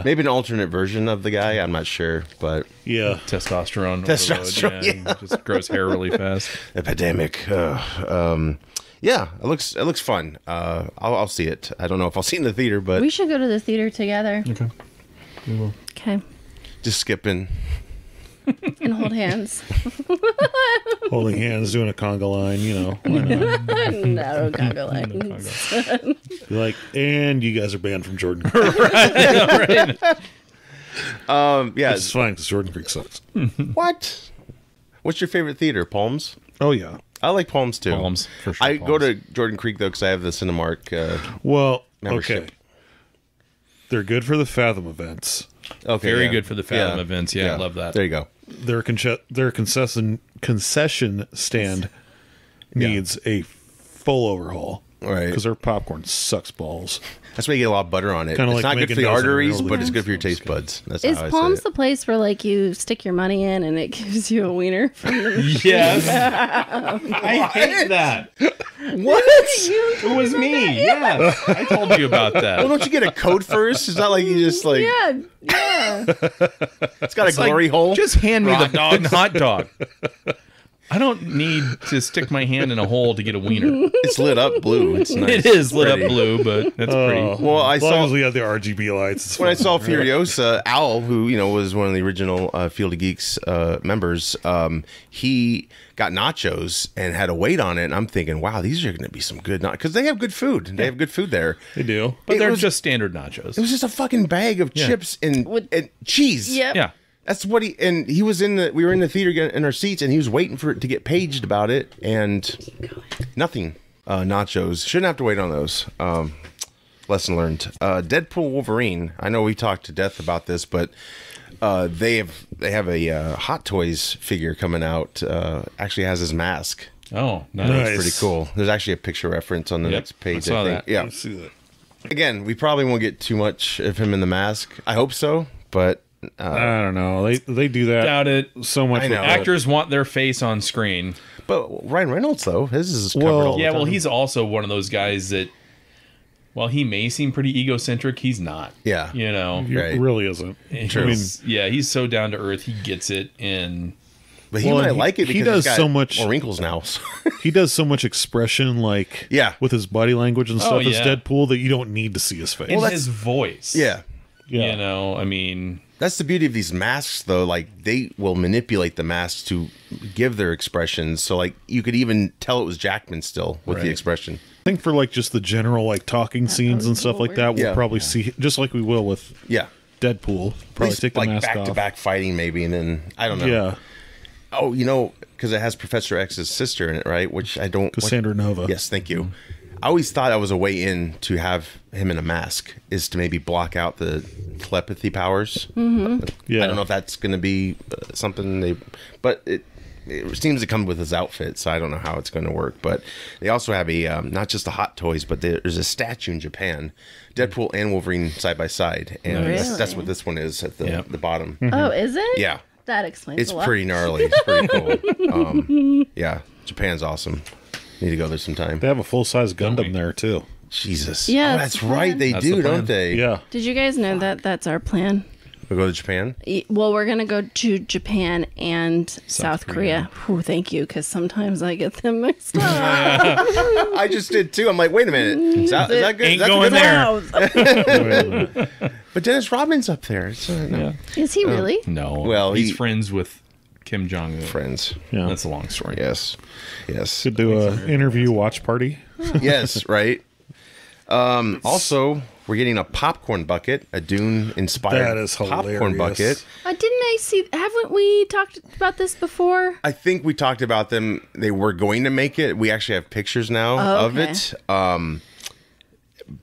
maybe an alternate version of the guy. I'm not sure, but Yeah. Testosterone. Testosterone, overload, yeah. Just grows hair really fast. epidemic. Yeah, it looks fun. I'll see it. I don't know if I'll see it in the theater, but We should go to the theater together. Okay. We will. Okay. just skipping. And hold hands. Holding hands, doing a conga line, you know. Why not? No, conga lines. Be like, and you guys are banned from Jordan Creek. Yeah, It's fine because Jordan Creek sucks. what? What's your favorite theater? Palms? Oh, yeah. I like Palms too. Palms, for sure, I go Palms. to Jordan Creek though because I have the Cinemark. Well, Membership. okay. They're good for the Fathom events. Okay, Very yeah. good for the Fathom events. Yeah, I love that. There you go. Their concession stand needs a full overhaul. Right. Because their popcorn sucks balls. That's why you get a lot of butter on it. Kinda It's like not good Megan for the does in arteries, Real but it's League. good for your taste buds. That's Is how I Palms say the place where like you stick your money in and it gives you a wiener from the Yes. I hate that. What? It was me. Yes. I told you about that. Well, don't you get a code first? It's not like you just like Yeah, yeah. it's got a Like, glory hole. Just hand me the fucking hot dog. I don't need to stick my hand in a hole to get a wiener. It's lit up blue. It's nice. It is lit up Pretty. blue, but that's pretty. Well, I As long saw as we have the RGB lights. It's when I fine. saw Furiosa, Al, who was one of the original Field of Geeks members, he got nachos and had a weight on it. And I'm thinking, wow, these are going to be some good nachos because they have good food. They have good food there. They do. But it they're was- just standard nachos. It was just a fucking bag of chips and cheese. Yep. Yeah. That's what we were in the theater in our seats and he was waiting for it to get paged about it and nothing. Nachos. Shouldn't have to wait on those. Lesson learned. Deadpool Wolverine. I know we talked to death about this, but they have a Hot Toys figure coming out. Actually has his mask. Oh, nice. Nice. Pretty cool. There's actually a picture reference on the Yep, next page. I saw think. that. Yeah. Let's see that. Again, we probably won't get too much of him in the mask. I hope so, but I don't know. They do that Doubt it. so much. I know. with Actors want their face on screen. Ryan Reynolds though, his is covered Well, all the Yeah, time. well, he's also one of those guys that, while he may seem pretty egocentric, he's not. Yeah. You know? It Right. really isn't. He's- yeah, he's so down to earth. He gets it. And But he might like it because he does he's got so much more wrinkles now. He does so much expression, with his body language and stuff as Deadpool, that you don't need to see his face. And his voice. Yeah. You know, I mean... That's the beauty of these masks, though. Like, they will manipulate the masks to give their expressions. So, like, you could even tell it was Jackman still with the expression. I think for, just the general, talking scenes and stuff like that, we'll probably see, just like we will with Deadpool, probably take the mask off. Back-to-back fighting, maybe, and then, I don't know. Yeah. Oh, because it has Professor X's sister in it, right? Which I don't... Cassandra Nova. Yes, thank you. I always thought that was a way in to have him in a mask, is to maybe block out the telepathy powers. Mm-hmm. Yeah. I don't know if that's going to be something but it seems to come with his outfit, so I don't know how it's going to work. But they also have a, not just the Hot Toys, but there's a statue in Japan, Deadpool and Wolverine side by side. And that's what this one is at the bottom. Mm-hmm. Oh, is it? Yeah. That explains it's a lot. pretty gnarly. It's pretty cool. Yeah, Japan's awesome. Need to go there sometime. They have a full-size Gundam there, too. Jesus. Yeah, that's right. They do, don't they? Yeah. Did you guys know that that's our plan? We'll go to Japan? Well, we're going to go to Japan and South Korea. Whew, thank you, because sometimes I get them mixed up. I just did, too. I'm like, wait a minute. Is that good? Ain't Is that going there. But Dennis Rodman's up there. No. Is he really? No. Well, he's friends with Kim Jong-un. Friends. Yeah. That's a long story. Yes. Could do an interview watch party. Yes, right. Also, we're getting a popcorn bucket, a Dune-inspired popcorn bucket. Didn't I see... Haven't we talked about this before? I think we talked about them. They were going to make it. We actually have pictures now of it.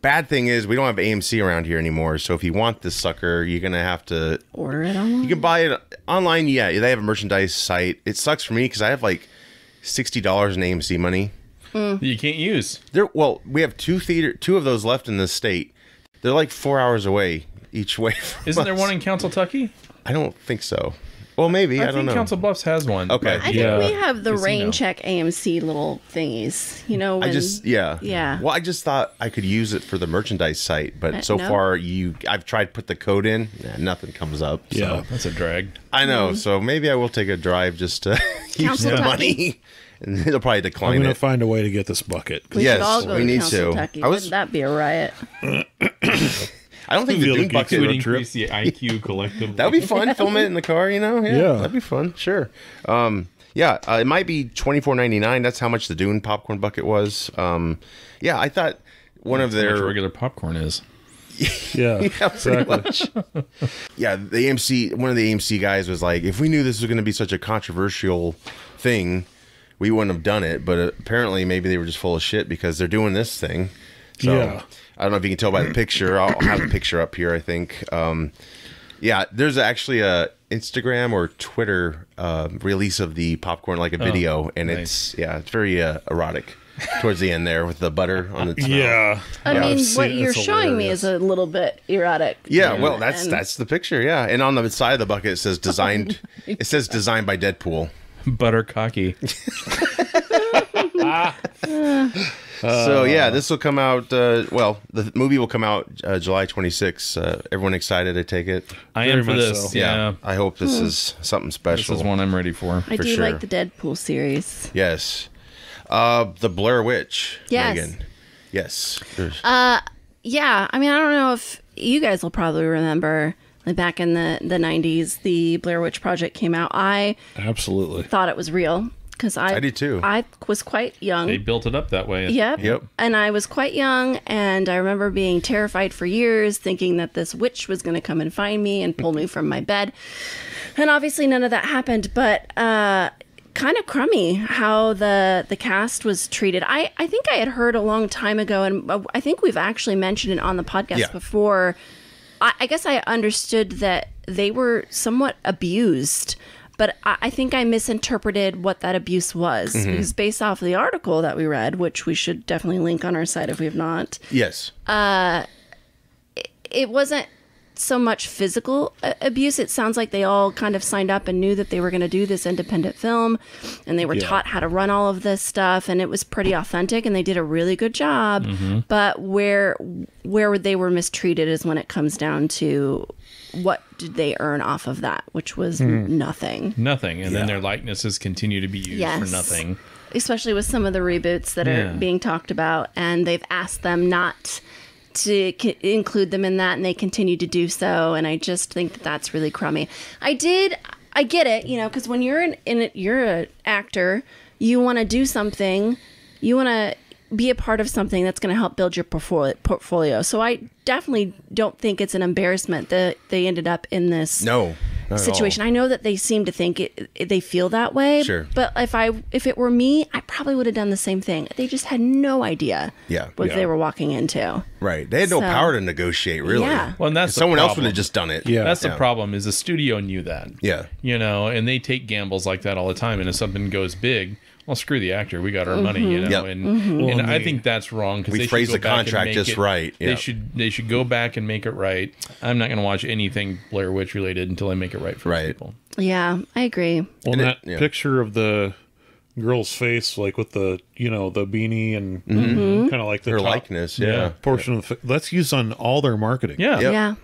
Bad thing is we don't have AMC around here anymore. So if you want this sucker, you're going to have to... Order it online? You can buy it online. Yeah, they have a merchandise site. It sucks for me because I have like $60 in AMC money. You can't use. Well, we have two of those left in the state. They're like 4 hours away each way. Isn't there one in Council Tucky? I don't think so. Well, maybe. I don't know. Council Bluffs has one. Okay. I think we have the rain check AMC little thingies. You know, when, Yeah. Well, I just thought I could use it for the merchandise site, but so far I've tried to put the code in, nothing comes up. Yeah, that's a drag. I know. So maybe I will take a drive just to use the money. And it'll probably decline. I'm going to find a way to get this bucket. We should all go to Council Tucky. Wouldn't that be a riot? I don't think the Dune bucket would increase the IQ collectively. That would be fun. Film it in the car, Yeah, that'd be fun. Sure. It might be $24.99. That's how much the Dune popcorn bucket was. I thought one of their regular popcorn is. Yeah, pretty much. Yeah, one of the AMC guys was like, if we knew this was going to be such a controversial thing, we wouldn't have done it. But apparently, maybe they were just full of shit because they're doing this thing. So, I don't know if you can tell by the picture. I'll have the picture up here, I think. There's actually a Instagram or Twitter release of the popcorn, like a video, and nice. it's very erotic towards the end there with the butter on its mouth. Yeah. I mean, what you're showing me is a little bit erotic. Yeah, well, that's the picture, yeah. And on the side of the bucket, it says designed by Deadpool. Butter cocky. So this will come out. The movie will come out July 26th. Everyone excited? I take it. I am for this. So. Yeah, I hope this is something special. This is one I'm ready for. I do like the Deadpool series. Yes, the Blair Witch. Yes. Megan. Yes. Yeah. I mean, I don't know if you guys will probably remember. Like back in the 90s, the Blair Witch Project came out. I absolutely thought it was real because I did too. I was quite young. They built it up that way. Yep. And I was quite young, and I remember being terrified for years, thinking that this witch was going to come and find me and pull me from my bed. And obviously, none of that happened. But kind of crummy how the cast was treated. I think I had heard a long time ago, and I think we've actually mentioned it on the podcast before. I guess I understood that they were somewhat abused, but I think I misinterpreted what that abuse was. Mm-hmm. Because based off of the article that we read, which we should definitely link on our site if we have not. Yes. It wasn't so much physical abuse. It sounds like they all kind of signed up and knew that they were going to do this independent film, and they were taught how to run all of this stuff, and it was pretty authentic, and they did a really good job. But where they were mistreated is when it comes down to what did they earn off of that, which was nothing. Nothing. And then their likenesses continue to be used for nothing. Especially with some of the reboots that are being talked about, and they've asked them not to include them in that, and they continue to do so, and I just think that that's really crummy. I get it, because when you're you're an actor, you want to do something, you want to be a part of something that's going to help build your portfolio. So I definitely don't think it's an embarrassment that they ended up in this situation. I know that they seem to think they feel that way. Sure. But if it were me, I probably would have done the same thing. They just had no idea what they were walking into. Right. They had no power to negotiate, really. Yeah. Well, and that's someone else would have just done it. Yeah. That's the problem, is the studio knew that. Yeah. And they take gambles like that all the time. And if something goes big, well, screw the actor. We got our money, And I think that's wrong, because We phrased the contract just right. They should go back and make it right. I'm not going to watch anything Blair Witch related until I make it right for people. Yeah, I agree. Well, that picture of the girl's face, like with the the beanie and kind of like the her likeness, portion of that's used on all their marketing. Yeah.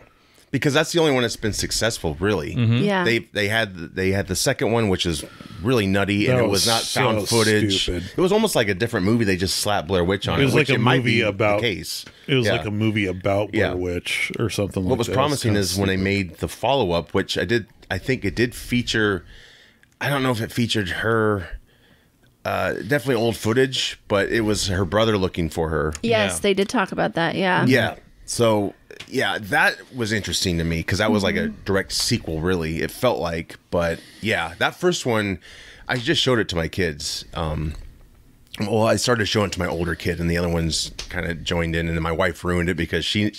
Because that's the only one that's been successful, really. Yeah. They had the second one, which is really nutty, and it was not found footage. Stupid. It was almost like a different movie. They just slapped Blair Witch on it. It was like a movie about the case. It was like a movie about Blair Witch or something. What was promising is when they made the follow up, which I think it did feature. I don't know if it featured her. Definitely old footage, but it was her brother looking for her. Yes, they did talk about that. Yeah. Yeah. So, that was interesting to me, because that was like a direct sequel, really, it felt like. But, that first one, I just showed it to my kids. Well, I started showing it to my older kid, and the other ones kind of joined in, and then my wife ruined it because she's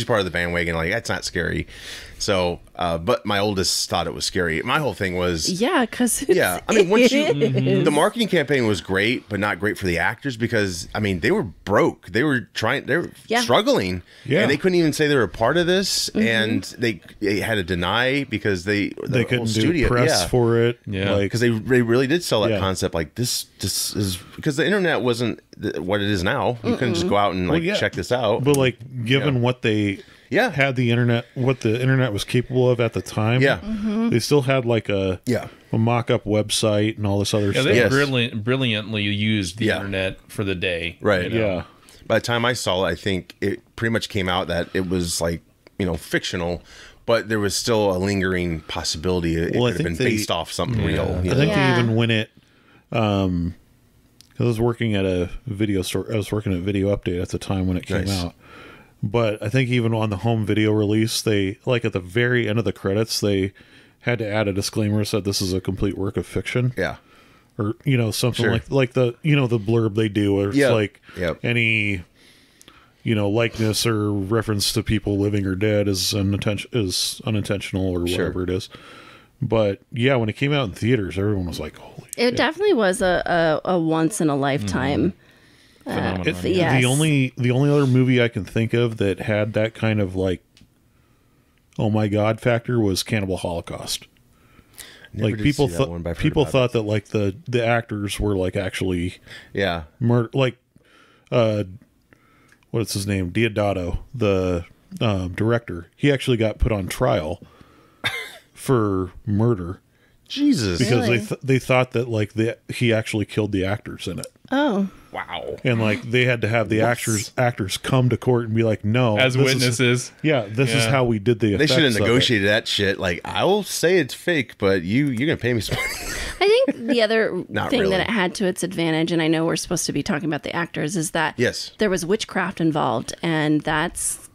part of the bandwagon. Like, that's not scary. So, but my oldest thought it was scary. My whole thing was, because I mean, once the marketing campaign was great, but not great for the actors, because I mean, they were broke. They were struggling, and they couldn't even say they were a part of this, and they had to deny because they couldn't do press for it, because they really did sell that concept. Like this is because the internet wasn't what it is now. You couldn't just go out and check this out. But given what they had the internet, what the internet was capable of at the time. They still had a mock-up website and all this other stuff. They brilliantly used the internet for the day. Right. By the time I saw it, I think it pretty much came out that it was fictional, but there was still a lingering possibility it could have been based off something real. I think they even went it. Because I was working at a video store. I was working at Video Update at the time when it came out. But I think even on the home video release, they at the very end of the credits, they had to add a disclaimer that said this is a complete work of fiction. Yeah. Or something like the the blurb they do, where it's any likeness or reference to people living or dead is unintentional or whatever it is. But when it came out in theaters, everyone was like, "Holy!" It definitely was a once in a lifetime. The only other movie I can think of that had that kind of oh my god factor was Cannibal Holocaust. People thought that the actors were actually murder, what's his name, Deodato, the director. He actually got put on trial for murder. Jesus, because they thought that he actually killed the actors in it. Oh. Wow. And they had to have the actors come to court and be like, no, as witnesses. This is how we did the effects. They should have negotiated that shit. I'll say it's fake, but you're gonna pay me some money. I think the other thing that it had to its advantage, and I know we're supposed to be talking about the actors, is that there was witchcraft involved, and that's,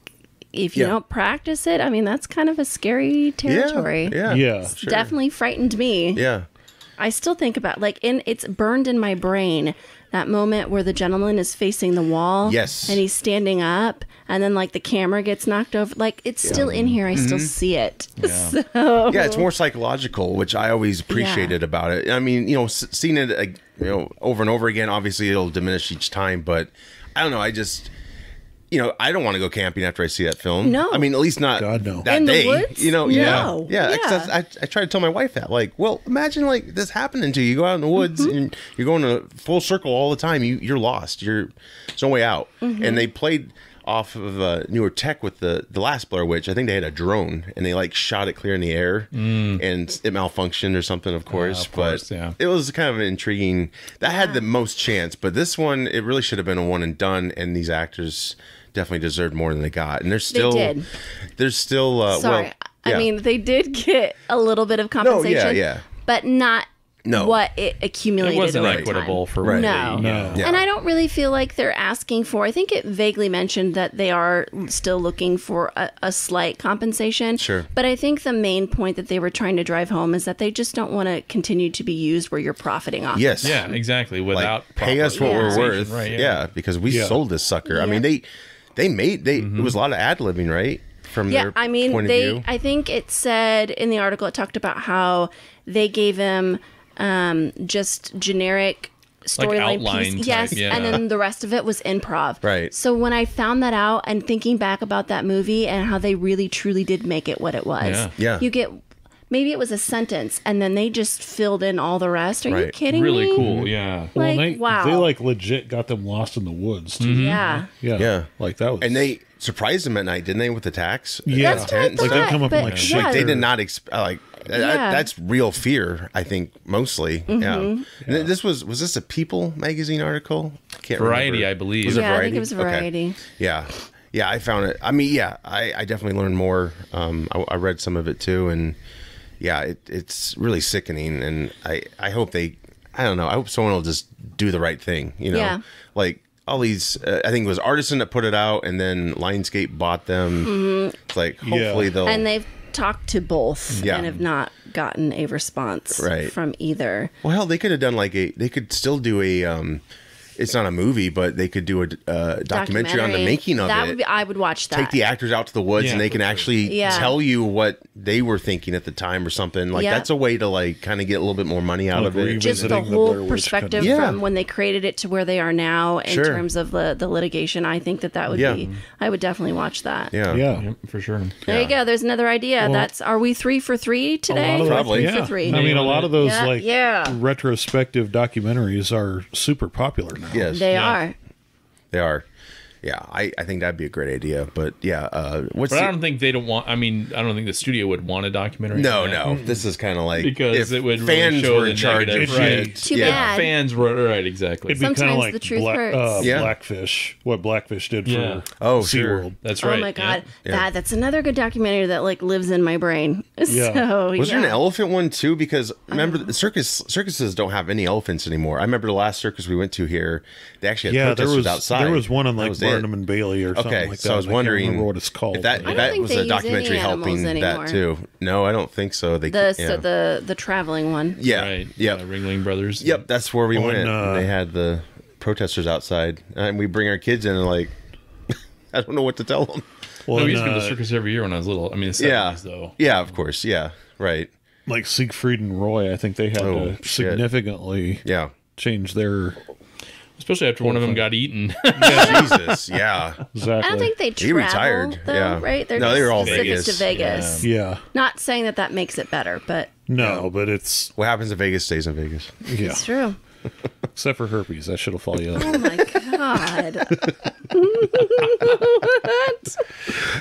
if you don't practice it, I mean, that's kind of a scary territory. It's definitely frightened me. I still think about it's burned in my brain, that moment where the gentleman is facing the wall, and he's standing up, and then the camera gets knocked over. It's still in here. I still see it. So it's more psychological, which I always appreciated about it. I mean, seeing it over and over again, obviously it'll diminish each time, but I don't know. I don't want to go camping after I see that film. No. I mean, at least not God, no. that In the day. woods? Yeah. No. Yeah. Yeah. I try to tell my wife that. Like, well, imagine like this happening to you. You go out in the woods and you're going a full circle all the time. You're lost. There's no way out. And they played off of newer tech with the last Blair Witch. I think they had a drone and they like shot it clear in the air and it malfunctioned or something, of course. It was kind of an intriguing. That had the most chance, but this one, it really should have been a one and done. And these actors definitely deserved more than they got. And did. There's still. Sorry. I mean, they did get a little bit of compensation. Yeah. But not. What it accumulated. It wasn't over equitable time. for No. Yeah. And I don't really feel like they're asking for. I think it vaguely mentioned that they are still looking for a slight compensation. Sure. But I think the main point that they were trying to drive home is that they just don't want to continue to be used where you're profiting off. Yes. Yeah, exactly. Without pay us what we're worth. Right, yeah. Because we sold this sucker. I mean, it was a lot of ad-libbing, right? From their point of view. I think it said in the article, it talked about how they gave him just generic storyline outline piece. type, Yes, and then the rest of it was improv. Right. So when I found that out and thinking back about that movie and how they really truly did make it what it was. Yeah. You get maybe it was a sentence and then they just filled in all the rest. Are you kidding me? Really cool. Yeah. Like, wow. They like legit got them lost in the woods too. Yeah. Yeah. Like that was. And they surprised them at night, didn't they, with the tax? Yeah. That's what I Like they come up and but like shake. Like they did not that's real fear, I think, mostly. Yeah. And this was this a People magazine article? I can't Variety, remember. I believe. Was it Yeah, Variety? I think it was Variety. Okay. Yeah. Yeah, I found it. I mean, I definitely learned more. I read some of it too, and it's really sickening. And I hope I don't know. I hope someone will just do the right thing. Yeah. Like all these. I think it was Artisan that put it out, and then Lionsgate bought them. It's like hopefully they'll. And they've talked to both and have not gotten a response from either. Well, hell, they could have done they could still do a. It's not a movie, but they could do a documentary on the making of it. I would watch that. Take the actors out to the woods, and they can actually tell you what they were thinking at the time or something. Like that's a way to like kind of get a little bit more money out of it. Just the whole perspective from when they created it to where they are now in terms of the litigation. I think that would be. I would definitely watch that. Yeah, for sure. There you go. There's another idea. Well, are we 3 for 3 today? Probably. 3 for 3. I mean, a lot of those retrospective documentaries are super popular now. Yes, they are. They are. Yeah, I think that'd be a great idea. But yeah, I don't think they don't want. I mean, I don't think the studio would want a documentary. No. This is kind of like because it would fans really show were in charge of right. Too bad. Fans were right. Exactly. It'd be kind of like the truth hurts. Blackfish. What Blackfish did for SeaWorld. That's right. Oh my god, that's another good documentary that like lives in my brain. Yeah. So, was there an elephant one too? Because remember, the circuses don't have any elephants anymore. I remember the last circus we went to here. They actually had protesters outside. There was one on like Barnum and Bailey or something like that. So I was wondering, I can't remember what it's called. If that was a documentary helping that too. No, I don't think so. The traveling one. Yeah, right. Yeah, Ringling Brothers. Yep, that's where we went. They had the protesters outside, and we bring our kids in, and like, I don't know what to tell them. Well, we used to go to the circus every year when I was little. I mean, the 70s, though. Yeah, of course. Yeah, right. Like Siegfried and Roy, I think they had to significantly change their... Especially after one of them got eaten. Jesus, yeah. Exactly. I don't think they traveled, he retired. Though, right? They were all specific Vegas. to Vegas. Yeah. Not saying that makes it better, but... No, but it's... What happens in Vegas stays in Vegas. Yeah. It's true. Except for herpes. That should have fallen you. Oh my god.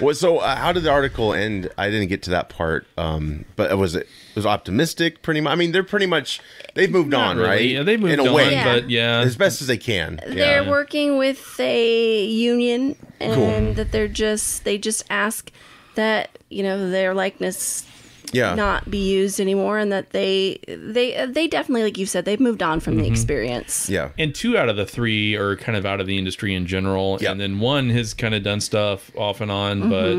Well, so how did the article end? I didn't get to that part. But it was optimistic pretty much. I mean, they've moved on, really. right? Yeah, they've moved in a on, way, but as best as they can. They're working with a union and that they just ask that, their likeness not be used anymore, and that they definitely, like you said, they've moved on from the experience. Yeah. And 2 out of the 3 are kind of out of the industry in general, and then 1 has kind of done stuff off and on, but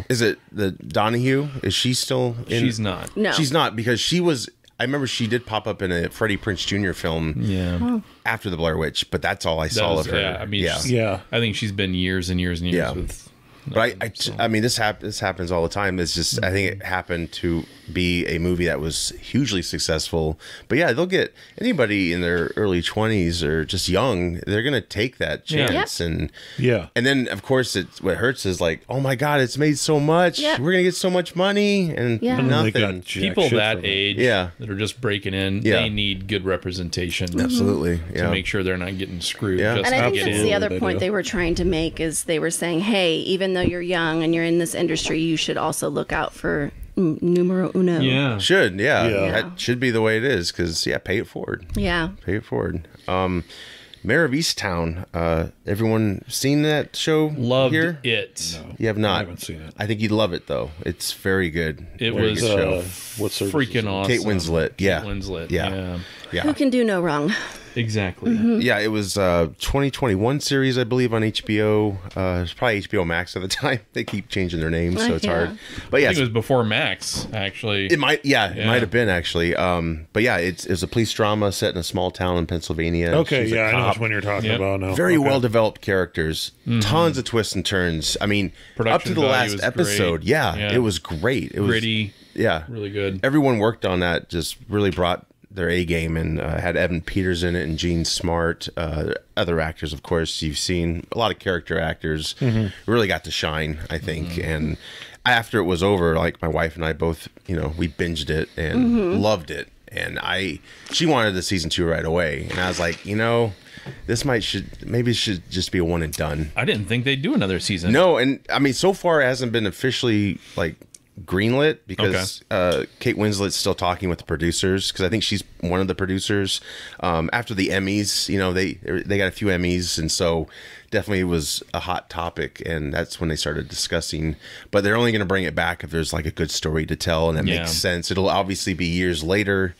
Is it the Donahue? Is she still in? She's not. No. She's not, because she was... I remember she did pop up in a Freddie Prinze Jr. film after the Blair Witch, but that's all I saw of her. Yeah, I mean, I think she's been years and years and years with But I mean, this happens all the time. It's just I think it happened to be a movie that was hugely successful. But yeah, they'll get anybody in their early 20s or just young. They're gonna take that chance, and then of course what hurts is like, oh my god, it's made so much. We're gonna get so much money, and nothing. People that age, that are just breaking in, they need good representation. Absolutely, to make sure they're not getting screwed. Just and I think that's the other point they were trying to make is they were saying, hey, even though you're young and you're in this industry, you should also look out for numero uno. That should be the way it is, because pay it forward. Pay it forward. Mayor of Easttown, everyone seen that show? Loved here? it. No, you have not. I haven't seen it. I think you'd love it though. It's very good. It very was good show. What's freaking awesome. Kate Winslet. Kate Winslet. Yeah. Who can do no wrong? Exactly. Yeah, it was 2021 series, I believe, on HBO. It's probably HBO Max at the time. They keep changing their names, so it's hard. But I think it was before Max, actually. It might, it might have been actually. But yeah, it's a police drama set in a small town in Pennsylvania. Okay, I know which one you're talking about now. Very well developed characters, tons of twists and turns. I mean, production up to the last episode, it was great. It was gritty, really good. Everyone worked on that, just really brought their A game, and had Evan Peters in it and Gene Smart, other actors, of course, you've seen a lot of character actors really got to shine, I think. And after it was over, like my wife and I both, we binged it and loved it. And she wanted the season 2 right away, and I was like, this maybe it should just be a one and done. I didn't think they'd do another season. No, and I mean, so far it hasn't been officially greenlit, because Kate Winslet's still talking with the producers, because I think she's one of the producers. After the Emmys, they got a few Emmys, and so definitely was a hot topic, and that's when they started discussing. But they're only going to bring it back if there's a good story to tell, and that makes sense. It'll obviously be years later,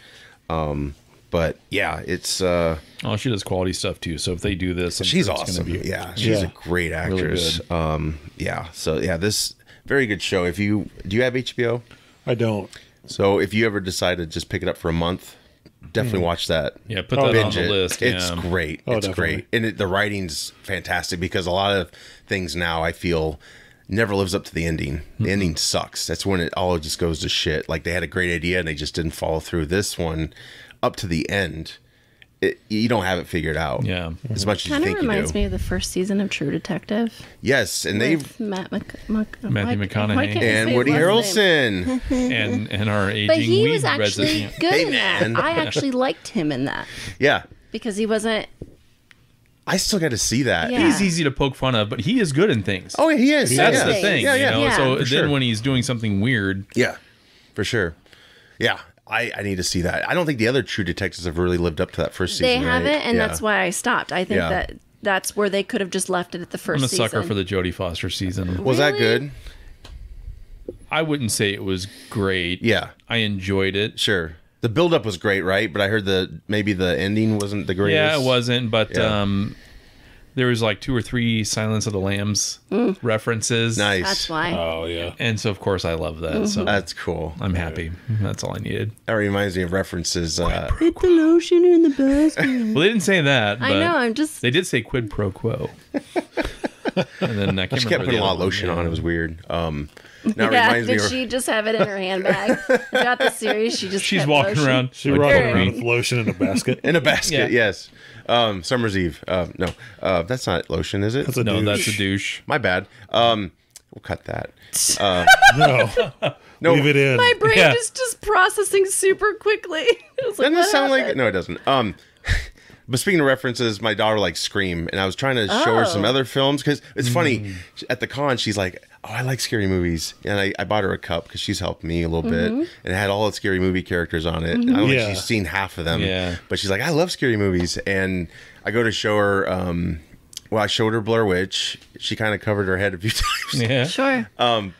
but it's she does quality stuff too, so if they do this, she's awesome. She's a great actress. Really this very good show. Do you have HBO? I don't. So if you ever decide to just pick it up for a month, definitely watch that. Yeah, put that on the list. It's great. It's great. And the writing's fantastic, because a lot of things now I feel never lives up to the ending. The ending sucks. That's when it all just goes to shit. Like, they had a great idea and they just didn't follow through. This one, up to the end, you don't have it figured out. As much as you think you do. Kind of reminds me of the first season of True Detective. Yes, and they've Matthew McConaughey and Woody Harrelson and our aging but he weed was actually resident. good in that. I actually liked him in that. Yeah, because he wasn't. I still got to see that. Yeah. He's easy to poke fun of, but he is good in things. Oh, he is. That's the thing. So then sure. when he's doing something weird, for sure. Yeah. I need to see that. I don't think the other True Detectives have really lived up to that first season. They haven't, and that's why I stopped. I think that's where they could have just left it at the first season. I'm a sucker for the Jodie Foster season. Was that good? I wouldn't say it was great. Yeah. I enjoyed it. Sure. The build-up was great, right? But I heard maybe the ending wasn't the greatest. Yeah, it wasn't, but there was 2 or 3 Silence of the Lambs references. Nice. That's why. Oh, yeah. And so, of course, I love that. So that's cool. I'm happy. That's all I needed. That reminds me of references. Put the lotion in the basket. Well, they didn't say that. But I know. I'm just. They did say quid pro quo. And then I she kept putting a lot of lotion on. It was weird. Did she just have it in her handbag? Throughout the series, she's walking lotion. around. She's walking around with lotion in a basket. In a basket, yes. Summer's Eve. No, that's not lotion, is it? That's a douche. My bad. We'll cut that. No, leave it in. My brain is just processing super quickly. Doesn't it sound like it? No, it doesn't. But speaking of references, my daughter likes Scream, and I was trying to show her some other films, because it's funny. At the con, she's like, "Oh, I like scary movies," and I bought her a cup because she's helped me a little bit, and it had all the scary movie characters on it. I don't think she's seen half of them, but she's like, "I love scary movies," and I go to show her. I showed her Blair Witch. She kind of covered her head a few times. Yeah, sure.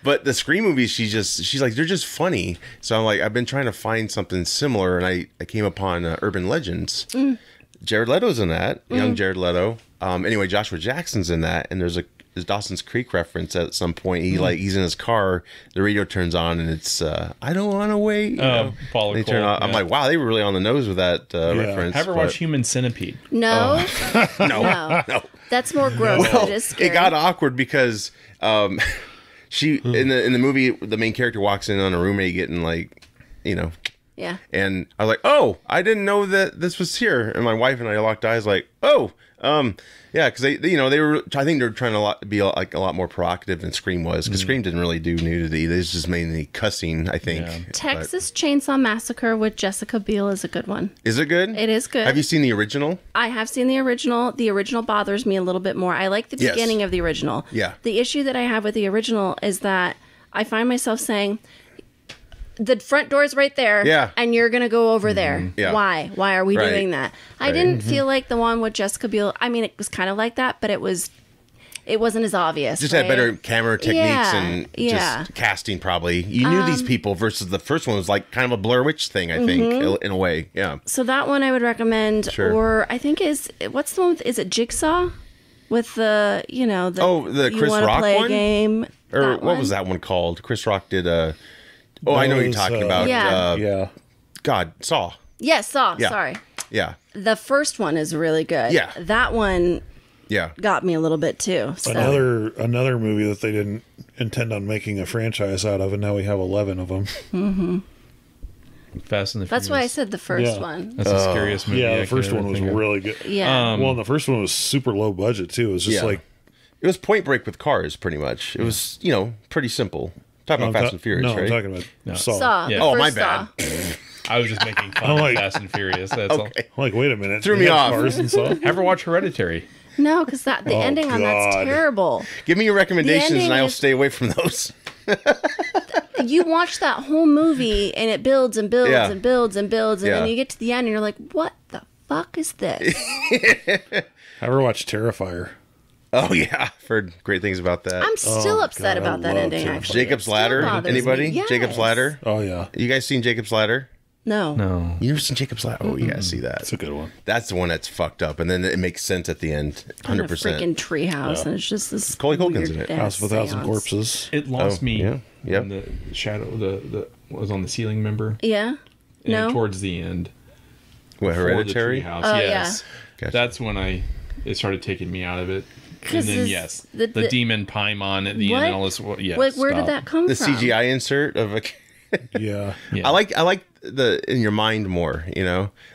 But the Scream movies, she's like, they're just funny. So I'm like, I've been trying to find something similar, and I came upon Urban Legends. Jared Leto's in that, young Jared Leto. Anyway, Joshua Jackson's in that, and there's Dawson's Creek reference at some point. He's in his car, the radio turns on, and it's I don't want to wait. Paula Cole, I'm like, wow, they were really on the nose with that reference. Have you ever watched Human Centipede? No. No. That's more gross. Well, It is scary. it got awkward because she in the movie, the main character walks in on a roommate getting like, Yeah. and I was like, oh, I didn't know that this was here. And my wife and I locked eyes like, oh, yeah, because they were, I think they were trying to be like a lot more proactive than Scream was, because Scream didn't really do nudity. They was just mainly cussing, I think. Yeah. Texas Chainsaw Massacre with Jessica Biel is a good one. Is it good? It is good. Have you seen the original? I have seen the original. The original bothers me a little bit more. I like the Yes. beginning of the original. Yeah. The issue that I have with the original is that I find myself saying, the front door's right there, Yeah. and you're gonna go over there. Yeah. Why? Why are we Right. doing that? I Right. didn't feel like the one with Jessica Biel. I mean, it was kind of like that, but it wasn't as obvious. Just right? had better camera techniques Yeah, and yeah. just casting, probably. You knew these people versus the first one was like kind of a Blair Witch thing, I think, in a way. Yeah. So that one I would recommend. Sure. Or I think what's the one? Is it Jigsaw? With the the the you Chris wanna Rock play one? a game. Or what was that one called? Chris Rock did a... Oh, I know what you're talking about. Yeah. Yeah. God, Saw. Yes, Saw. Yeah. Sorry. Yeah. The first one is really good. Yeah. That one Yeah. got me a little bit too. So. Another movie that they didn't intend on making a franchise out of, and now we have 11 of them. Mm-hmm. Fast and the Furious. That's why I said the first Yeah. one. That's the scariest movie. Yeah, I the first could one ever was think of. really good. Yeah. Well, and the first one was super low budget too. It was just Yeah. like It was Point Break with cars, pretty much. It was, pretty simple. Talking about Fast and Furious, no, right? I'm talking about No. Saw. Saw. Yeah. The Oh, my first bad. Saw. I was just making fun I'm of like- Fast and Furious. That's all. Okay. I'm like, wait a minute. Threw They me had off. Cars and Saw? Ever watch Hereditary? No, because the ending on that's God. terrible. Give me your recommendations ending and I'll is- stay away from those. You watch that whole movie and it builds and builds Yeah. and builds and builds, and Yeah. then you get to the end and you're like, what the fuck is this? Ever watched Terrifier? Oh, yeah. I've heard great things about that. I'm still upset God, I about that love ending, Terrifier. actually. Jacob's It still Ladder? bothers Anybody? me. Yes. Jacob's Ladder? Oh yeah, You guys seen Jacob's Ladder? No. No. You never seen Jacob's Ladder? Oh, you gotta see that. it's a good one. That's the one that's fucked up, and then it makes sense at the end. In a 100%. freaking treehouse, and it's just this. Macaulay Culkin's weird in it. ass House of a Thousand seance. Corpses. It lost Oh, me. yeah. Yep. when the shadow, the what was on the ceiling, remember? Yeah. And No. towards the end. What, before the Hereditary? treehouse, Oh, yes. Gotcha. That's when it started taking me out of it. 'Cause And then this- yes, the- the demon Paimon at the What? end and all this. Yeah, Like, where did stop. that come The from? CGI insert of a... Yeah. Yeah. I like the in your mind more,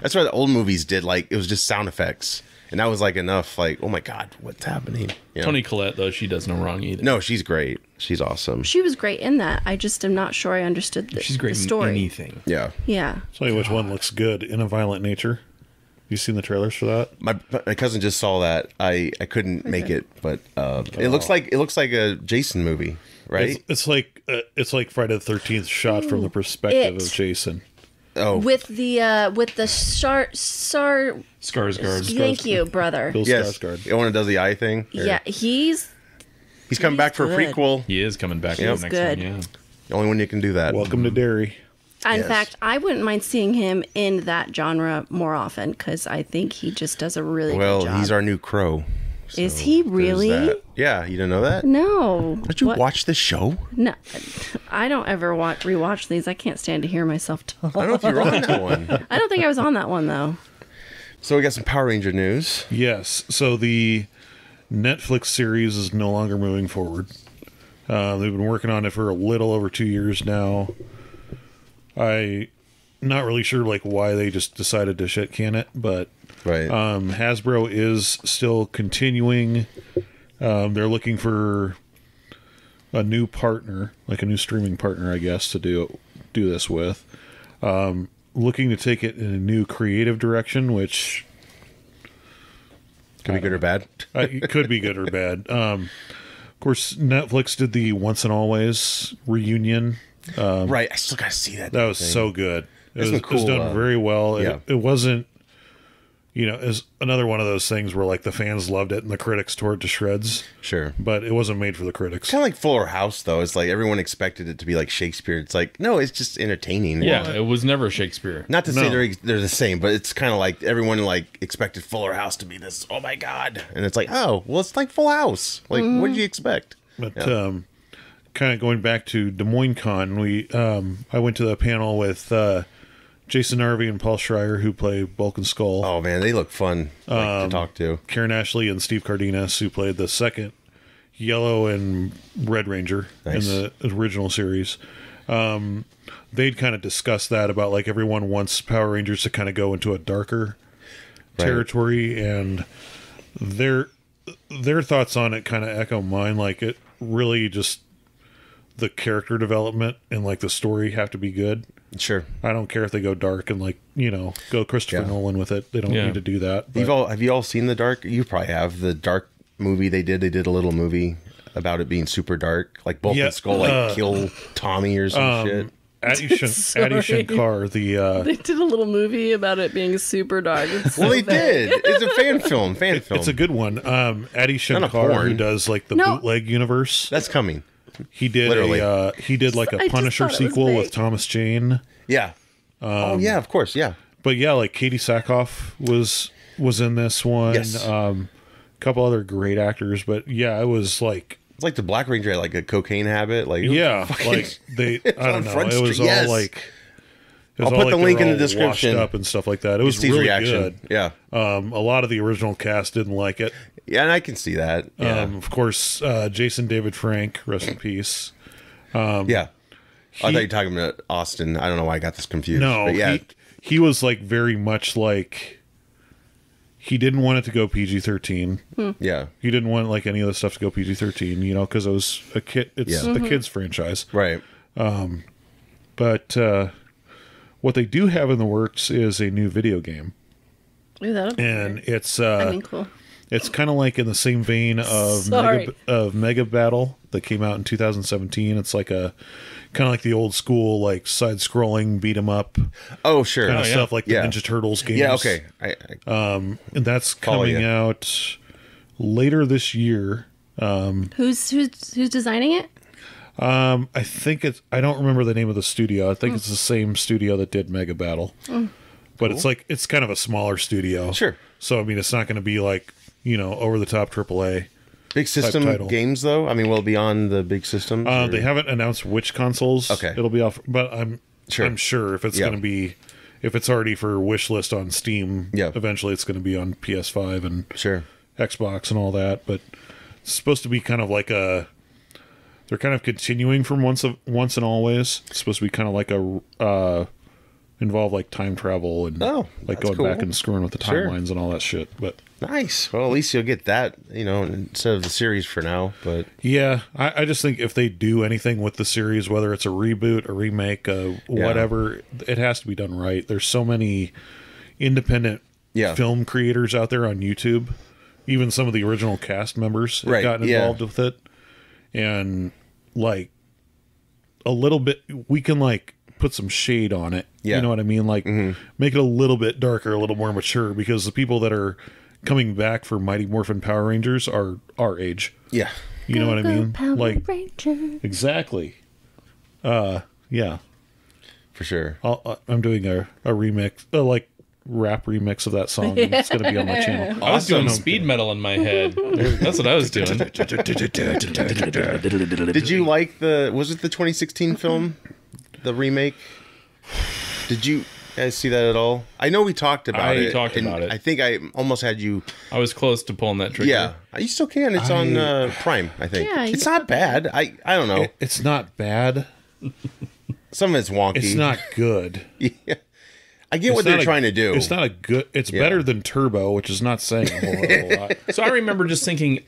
That's why the old movies did, like, it was just sound effects. And that was like enough, like, oh my God, what's happening? Toni Collette, though, she does no wrong either. No, she's great. She's awesome. She was great in that. I just am not sure I understood she's great the in story. anything. Yeah. Yeah. Tell you which one looks good. In a Violent Nature. You seen the trailers for that? My cousin just saw that. I couldn't make it, but it looks like a Jason movie, right? It's like Friday the 13th shot from the perspective It. of Jason. Oh, With the Skarsgård. thank you, brother. Bill yes. Skarsgård. The one that does the eye thing. Or- Yeah, he's he's coming back for a good. prequel. He is coming back He's for the next good. one. Yeah. The only one you can do that. Welcome to Derry. in Yes. fact, I wouldn't mind seeing him in that genre more often because I think he just does a really Well, good job. he's our new Crow. Is So he there's really? that. Yeah, you didn't know that? No. Did you What? watch the show? No, I don't ever rewatch these. I can't stand to hear myself talk. I don't know if you were on that one. I don't think I was on that one though. So we got some Power Ranger news. Yes. So the Netflix series is no longer moving forward. They've been working on it for a little over 2 years now. I not really sure like why they just decided to shit can it, but Right. Hasbro is still continuing. They're looking for a new partner, like a new streaming partner, I guess, to do this with. Looking to take it in a new creative direction, which Could be good or bad. it could be good or bad. Of course, Netflix did the Once and Always reunion. Right. I still got to see that. That was thing. so good. It It's was, been cool, it was done very well. yeah. It wasn't, it's another one of those things where like the fans loved it and the critics tore it to shreds, Sure. but it wasn't made for the critics. Kind of like Fuller House, though. It's like everyone expected it to be like Shakespeare. It's like, no, it's just entertaining. Yeah, it was never Shakespeare. Not to say No. they're the same, but it's kind of like everyone like expected Fuller House to be this. Oh my God! And it's like, oh, well, it's like Full House. Like, what did you expect? But kind of going back to Des Moines Con, I went to the panel with Jason Narvey and Paul Schreier, who play Bulk and Skull. Oh man, they look fun to talk to. Karen Ashley and Steve Cardenas, who played the second Yellow and Red Ranger in the original series. They'd kind of discuss that about like everyone wants Power Rangers to kind of go into a darker territory, and their thoughts on it kind of echo mine. Like, it really just, the character development and like the story have to be good. Sure. I don't care if they go dark and like, you know, go Christopher Nolan with it. They don't need to do that. But Have you all seen the Dark? You probably have. The Dark movie they did. They did a little movie about it being super dark. Like Bulk and Skull like kill Tommy or some shit. Adi Shankar, they did a little movie about it being super dark. Well, they did. It's a fan film. It's a good one. Adi Shankar, who does like the bootleg universe. That's coming. He did like a Punisher sequel with Thomas Jane. Yeah. Oh yeah, of course, yeah. But yeah, like Katie Sackhoff was in this one. Yes. A couple other great actors, but yeah, it was like, it's like the Black Ranger had like a cocaine habit. Like, like they, I don't know. It was all like, I'll put the link in the description up and stuff like that. It was really good. Yeah. A lot of the original cast didn't like it. Yeah, and I can see that. Yeah. Of course, Jason David Frank, rest in peace. I thought you were talking about Austin. I don't know why I got this confused. No, but yeah. He was like very much like, he didn't want it to go PG-13. Yeah. He didn't want like any of the stuff to go PG-13, you know, because it was a kid. It's a kid's franchise, right? But what they do have in the works is a new video game. Ooh, and it's cool. It's kind of like in the same vein of Mega Battle that came out in 2017. It's like a kind of like the old school like side-scrolling beat 'em up. Oh sure, kind of stuff like the Ninja Turtles games. Yeah, okay. And that's coming out later this year. Who's designing it? I think it's. I don't remember the name of the studio. I think it's the same studio that did Mega Battle. But it's kind of a smaller studio. Sure. So I mean, it's not going to be like, you know, over the top AAA. Big system games though. I mean, will it be on the big systems? They haven't announced which consoles. Okay. It'll be off, but I'm sure if it's going to be, if it's already for wish list on Steam, eventually it's going to be on PS5 and Xbox and all that. But it's supposed to be kind of like they're kind of continuing from once and always. It's supposed to be kind of like involve like time travel and like going back and screwing with the timelines and all that shit. But nice. Well, at least you'll get that, you know, instead of the series for now. But yeah, I just think if they do anything with the series, whether it's a reboot, a remake, whatever, it has to be done right. There's so many independent film creators out there on YouTube. Even some of the original cast members have gotten involved with it. And like a little bit, we can like put some shade on it. You know what I mean? Like make it a little bit darker, a little more mature, because the people that are coming back for Mighty Morphin Power Rangers are our age. Yeah. You know what I mean? Power like Rangers. Exactly. Yeah. For sure. I'm doing a remix, like rap remix of that song. And it's going to be on my channel. I was doing speed metal in my head. That's what I was doing. Did you like was it the 2016 film? The remake? Did you guys see that at all? I know we talked about it. I think I almost had you. I was close to pulling that trigger. Yeah, you still can. It's on Prime, I think. Yeah, it's not bad. I don't know. It's not bad. Some of it's wonky. It's not good. Yeah. I get what they're trying to do. It's not a good. It's better than Turbo, which is not saying a whole lot. So I remember just thinking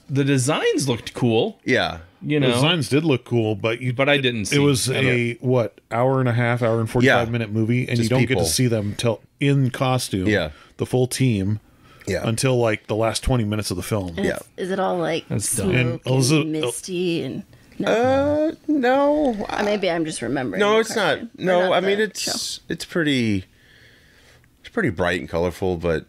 the designs looked cool. Yeah. You know, the designs did look cool, but I didn't see it. Was hour and a half, hour and 45-minute movie, and just you don't get to see them in costume. Yeah. The full team. Yeah. Until like the last 20 minutes of the film. And is it all like smoke and misty and no. Maybe I'm just remembering. No, it's not. No, I mean it's pretty bright and colorful, but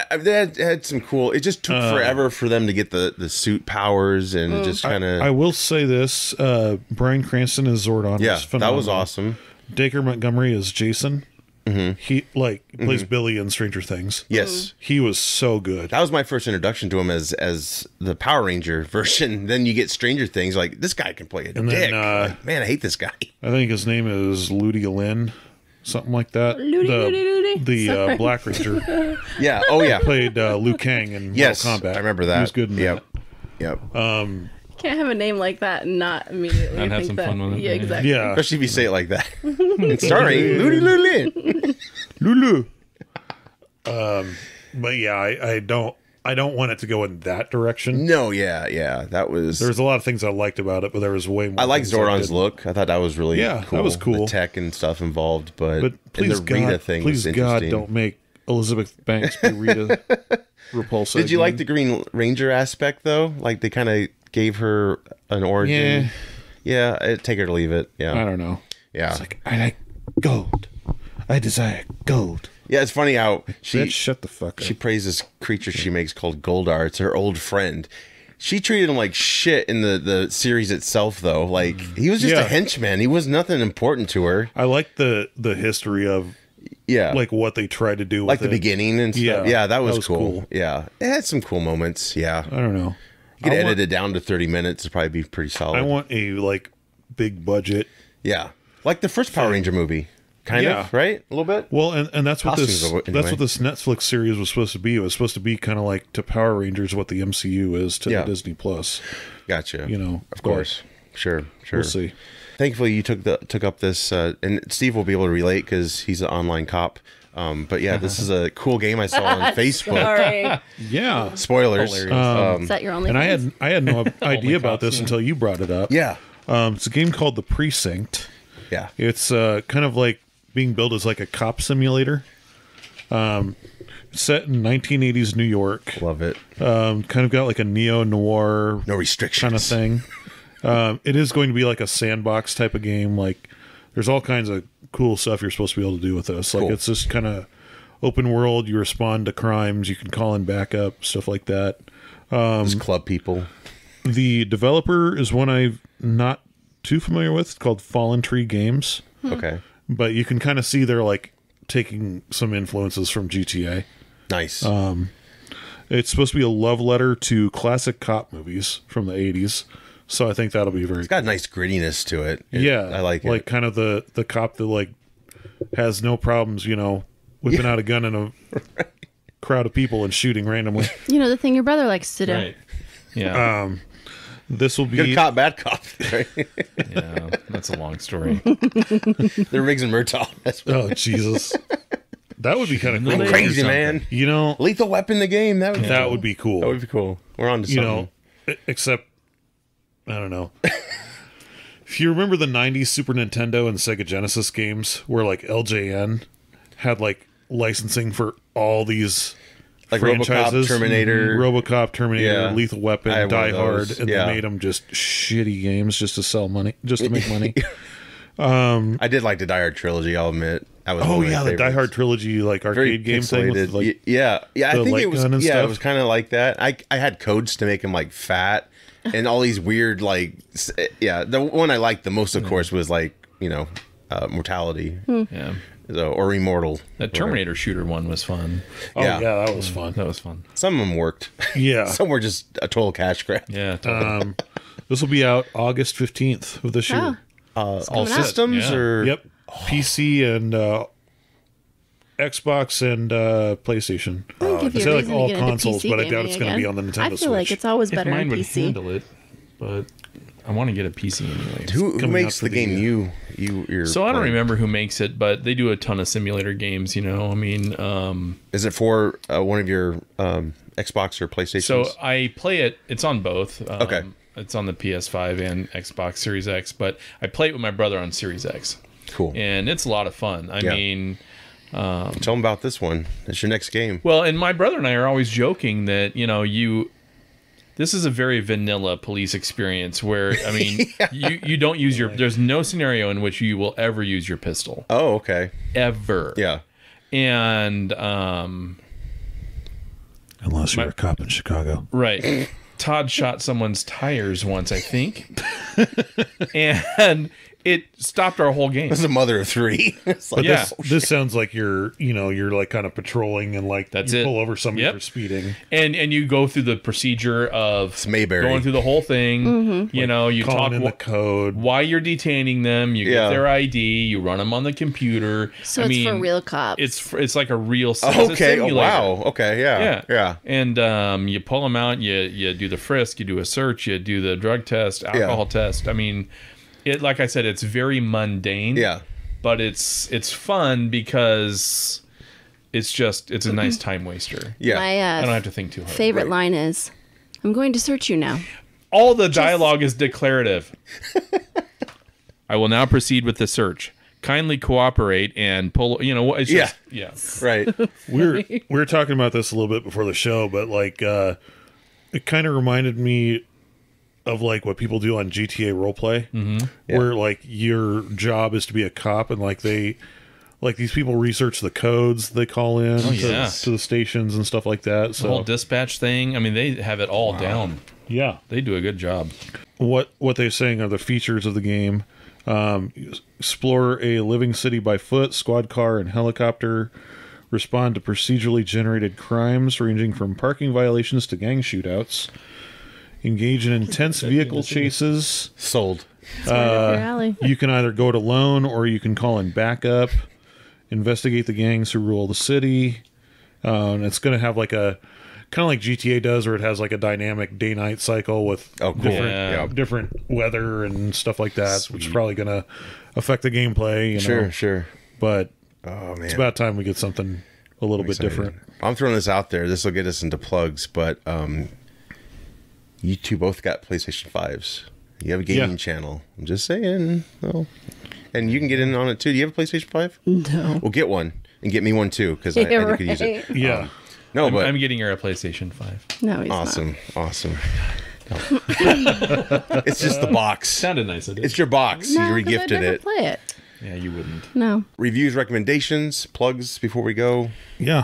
they had some cool. It just took forever for them to get the suit powers and just kind of. I will say this: Bryan Cranston as Zordon. Yeah, was phenomenal. That was awesome. Dacre Montgomery as Jason. Mm-hmm. He plays Billy in Stranger Things. Yes, he was so good. That was my first introduction to him as the Power Ranger version. Then you get Stranger Things. Like, this guy can play a dick. Then, man, I hate this guy. I think his name is Ludi Lin. something like that. Looty. The Black Ranger Yeah. Oh yeah. played Liu Kang in Yes, Mortal Kombat. I remember that. He was good in that. Yep. Can't have a name like that and not immediately And have think some that. fun with it. Yeah, exactly. Yeah. Especially if you say it like that. It's starring Lulu. Lulu. But yeah, I don't want it to go in that direction. No, yeah. That was. There's a lot of things I liked about it, but there was way more. I like things Zoran's didn't. look. I thought that was really Yeah, cool. that was cool. The tech and stuff involved, but But please, and the Rita God, thing please was God, interesting. don't make Elizabeth Banks be Rita Repulsa. Did you like the again. Green Ranger aspect though? Like they kind of gave her an origin. Yeah, take her to leave it. I Yeah, don't know. yeah, It's like, I like gold. I desire gold. yeah. It's funny how Bitch, shut the fuck up. she praised this creature she makes called Goldar. It's her old friend. She treated him like shit in the series itself, though. Like he was just a Yeah. henchman. He was nothing important to her. I like the history of Yeah, like what they tried to do with like the it. beginning and stuff. Yeah, Yeah, that that was, was cool. cool. Yeah, it had some cool moments. Yeah, I don't know. you could I edit want- it down to 30 minutes to probably be pretty solid. I want a like big budget. Yeah, like the first Power Ranger movie, kind Yeah. of, right? A little bit. Well, and that's what Costumes this anyway. that's what this Netflix series was supposed to be. It was supposed to be kind of like to Power Rangers what the MCU is to Yeah. Disney Plus. Gotcha. You know, of course. Sure. We'll see. Thankfully, you took up this, and Steve will be able to relate because he's an online cop. But yeah, this is a cool game I saw on Facebook. Sorry. Yeah. Spoilers. Is that your only And I had no idea about cops, this yeah. until you brought it up. Yeah. It's a game called The Precinct. Yeah. It's kind of like being built as like a cop simulator. It's set in 1980s New York. Love it. Kind of got like a neo-noir No restrictions. kind of thing. It is going to be like a sandbox type of game. Like there's all kinds of cool stuff you're supposed to be able to do with this. Like Cool. it's just kind of open world. You respond to crimes. You can call in backup, stuff like that. Just club people. The developer is one I'm not too familiar with. It's called Fallen Tree Games. Okay. But you can kind of see they're like taking some influences from GTA. Nice. It's supposed to be a love letter to classic cop movies from the 80s. So I think that'll be very it's got a nice grittiness to it. yeah, I like it. Like kind of the cop that like has no problems, you know, whipping out a gun in a crowd of people and shooting randomly. You know, the thing your brother likes to do. Right. Yeah. This will be Good cop, bad cop. Right? Yeah. That's a long story. They're Riggs and Murtaugh. That's oh Jesus, that would be kind of cool. crazy, man. You know, Lethal Weapon, the game. That would be that cool. would be cool. That would be cool. We're on to You something. know, except I don't know. If you remember the 90s Super Nintendo and Sega Genesis games where like LJN had like licensing for all these like franchises, RoboCop, Terminator. RoboCop, Terminator, Yeah. Lethal I Weapon, had one Die of Hard, those. and Yeah. they made them just shitty games just to sell money, just to make money. I did like the Die Hard trilogy. I'll admit. That was Oh one of my yeah, the Die favorites. Hard trilogy like Very arcade game thing with pixelated. like yeah. I the think light it was. gun and Yeah, stuff. it was kind of like that. I had codes to make him like fat and all these weird like. Yeah, the one I liked the most, of course, was like Mortality. Yeah. So, or Immortal. That Terminator shooter one was fun. oh yeah. yeah, that was fun. That was fun. Some of them worked. Yeah. Some were just a total cash grab. Yeah. Totally. This will be out August 15th of this year. Oh, All coming out. systems Yeah. or Yep. PC and Xbox and PlayStation. I'll give I you say a like reason to all get into consoles, PC but I doubt gaming it's going to be on the again. Nintendo I feel Switch. like it's always If better mine in would PC. handle it, but I want to get a PC anyway. who coming makes out for the the game you're So I don't playing? remember who makes it, but they do a ton of simulator games. You know, I mean, Is it for one of your Xbox or PlayStation? so I play it. It's on both. Okay. It's on the PS5 and Xbox Series X, but I play it with my brother on Series X, Cool. and it's a lot of fun. I Yeah. mean, Tell them about this one. It's your next game. well, and my brother and I are always joking that this is a very vanilla police experience where I mean, you don't use your. There's no scenario in which you will ever use your pistol Oh, okay. ever. Yeah. And Unless you're a cop in Chicago. right. Todd shot someone's tires once, I think. And it stopped our whole game. As a mother of three. It's like, Yeah. This sounds like you're like kind of patrolling and like That's you it. pull over somebody Yep. for speeding. And you go through the procedure of Mayberry. going through the whole thing. You know, you talk Calling in the code. why you're detaining them. You Yeah. get their ID. You run them on the computer. So I it's mean, for real cops. It's like a real. It's a okay. Oh, simulator. wow. Okay. Yeah. Yeah. And you pull them out. You do the frisk. You do a search. You do the drug test, alcohol test. I mean, it. Like I said, it's very mundane. Yeah. But it's fun because it's a nice time waster. Yeah. My I don't have to think too hard. favorite line is, "I'm going to search you now." All the dialogue is declarative. I will now proceed with the search. Kindly cooperate and pull. You know, it's just yeah. Right. We were talking about this a little bit before the show, but like it kind of reminded me of like what people do on GTA roleplay, where like your job is to be a cop, and like these people research the codes they call in to the stations and stuff like that. So The whole dispatch thing. I mean, they have it all down. yeah, They do a good job. what they're saying are the features of the game. Explore a living city by foot, squad car, and helicopter. Respond to procedurally generated crimes ranging from parking violations to gang shootouts. Engage in intense vehicle chases. Sold. Your alley. You can either go it alone or you can call in backup. Investigate the gangs who rule the city. And it's going to have like a kind of like GTA does, where it has like a dynamic day-night cycle with different weather and stuff like that, which is probably going to affect the gameplay. You know? Sure. But Oh man. it's about time we get something a little bit different. I'm throwing this out there. This will get us into plugs, but you two both got PlayStation 5s. You have a gaming channel. I'm just saying. Well, and you can get in on it too. Do you have a PlayStation 5? No. Well, get one and get me one too, because I think could use it. Yeah. No, but I'm getting her a PlayStation 5. No, he's awesome. It's just the box. Sounded nice. It It's your box. not. You No, 'cause I'd regifted never it. play it. Yeah, you wouldn't. No. Reviews, recommendations, plugs before we go. Yeah.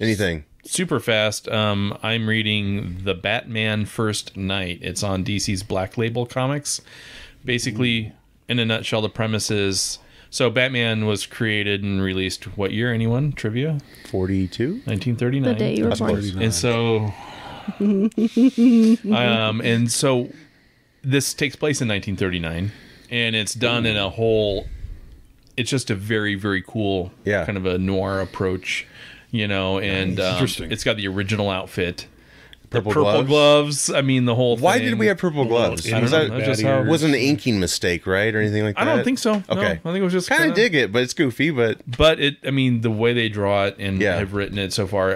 Anything? Super fast. I'm reading The Batman First Night. It's on DC's Black Label Comics. Basically, in a nutshell, the premise is... So Batman was created and released what year? Anyone? Trivia? 42? 1939. The day you were born. And so... and so this takes place in 1939. And it's done in a whole... It's just a very, very cool kind of a noir approach. You know, and it's got the original outfit. Purple gloves. I mean, the whole thing. Why did we have purple gloves? I don't know. That's just how it wasn't an inking mistake, right? Or anything like that? I don't think so. Okay. No, I think it was just kind of dig it, but it's goofy, but it, I mean, the way they draw it and have written it so far,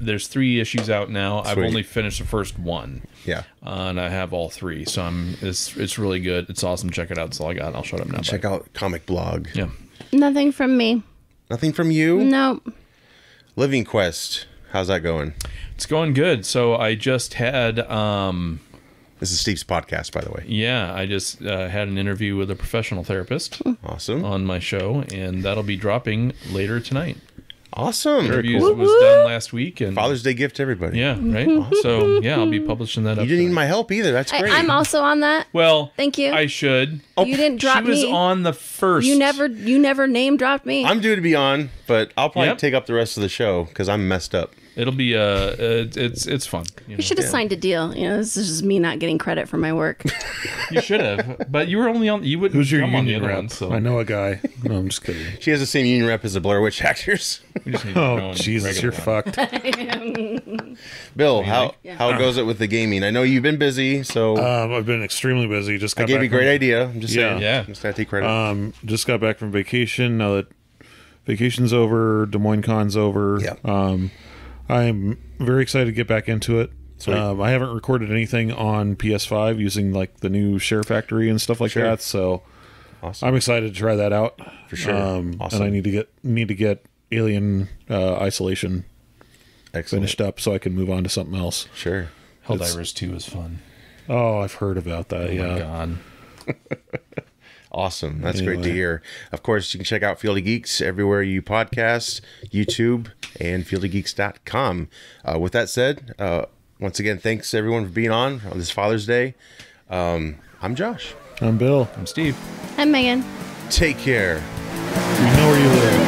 there's 3 issues out now. Sweet. I've only finished the first one. Yeah. And I have all 3. So it's really good. It's awesome. Check it out. That's all I got. I'll shut up now. Check out Comic Blog. Yeah. Nothing from me. Nothing from you? Nope. Living Quest. How's that going? It's going good. So I just had this is Steve's podcast, by the way. Yeah, I just had an interview with a professional therapist. Awesome. On my show, and that'll be dropping later tonight. Awesome. Interview was done last week, and Father's Day gift to everybody. Yeah, right. Awesome. So yeah, I'll be publishing that. You didn't need my help either. That's great. I'm also on that. Well, thank you. I should. You didn't drop me. She was on the first. You never name dropped me. I'm due to be on, but I'll probably take up the rest of the show because I'm messed up. It'll be it's fun. You should have signed a deal. You know, this is just me not getting credit for my work. You should have, but you were only on. You wouldn't. Who's your come on the union other rep? one, so. I know a guy. No, I'm just kidding. She has the same union rep as the Blair Witch actors. We just need to go Oh, on Jesus, you're regular one. fucked. Bill, how goes it with the gaming? I know you've been busy, so I've been extremely busy. Just got I gave back you a great from- idea. I'm just saying. Yeah. I'm just gotta take credit. Just got back from vacation. Now that vacation's over, Des Moines Con's over. Yeah. I'm very excited to get back into it. Sweet. I haven't recorded anything on PS5 using like the new Share Factory and stuff like that. So Awesome. I'm excited to try that out For sure. And Awesome. I need to get Alien Isolation finished up so I can move on to something else. Sure. Helldivers 2 is fun. Oh, I've heard about that. Oh my god. Awesome. That's great to hear. Of course, you can check out Field of Geeks everywhere you podcast, YouTube, and fieldofgeeks.com. With that said, once again, thanks everyone for being on this Father's Day. I'm Josh. I'm Bill. I'm Steve. I'm Megan. Take care. We know where you live.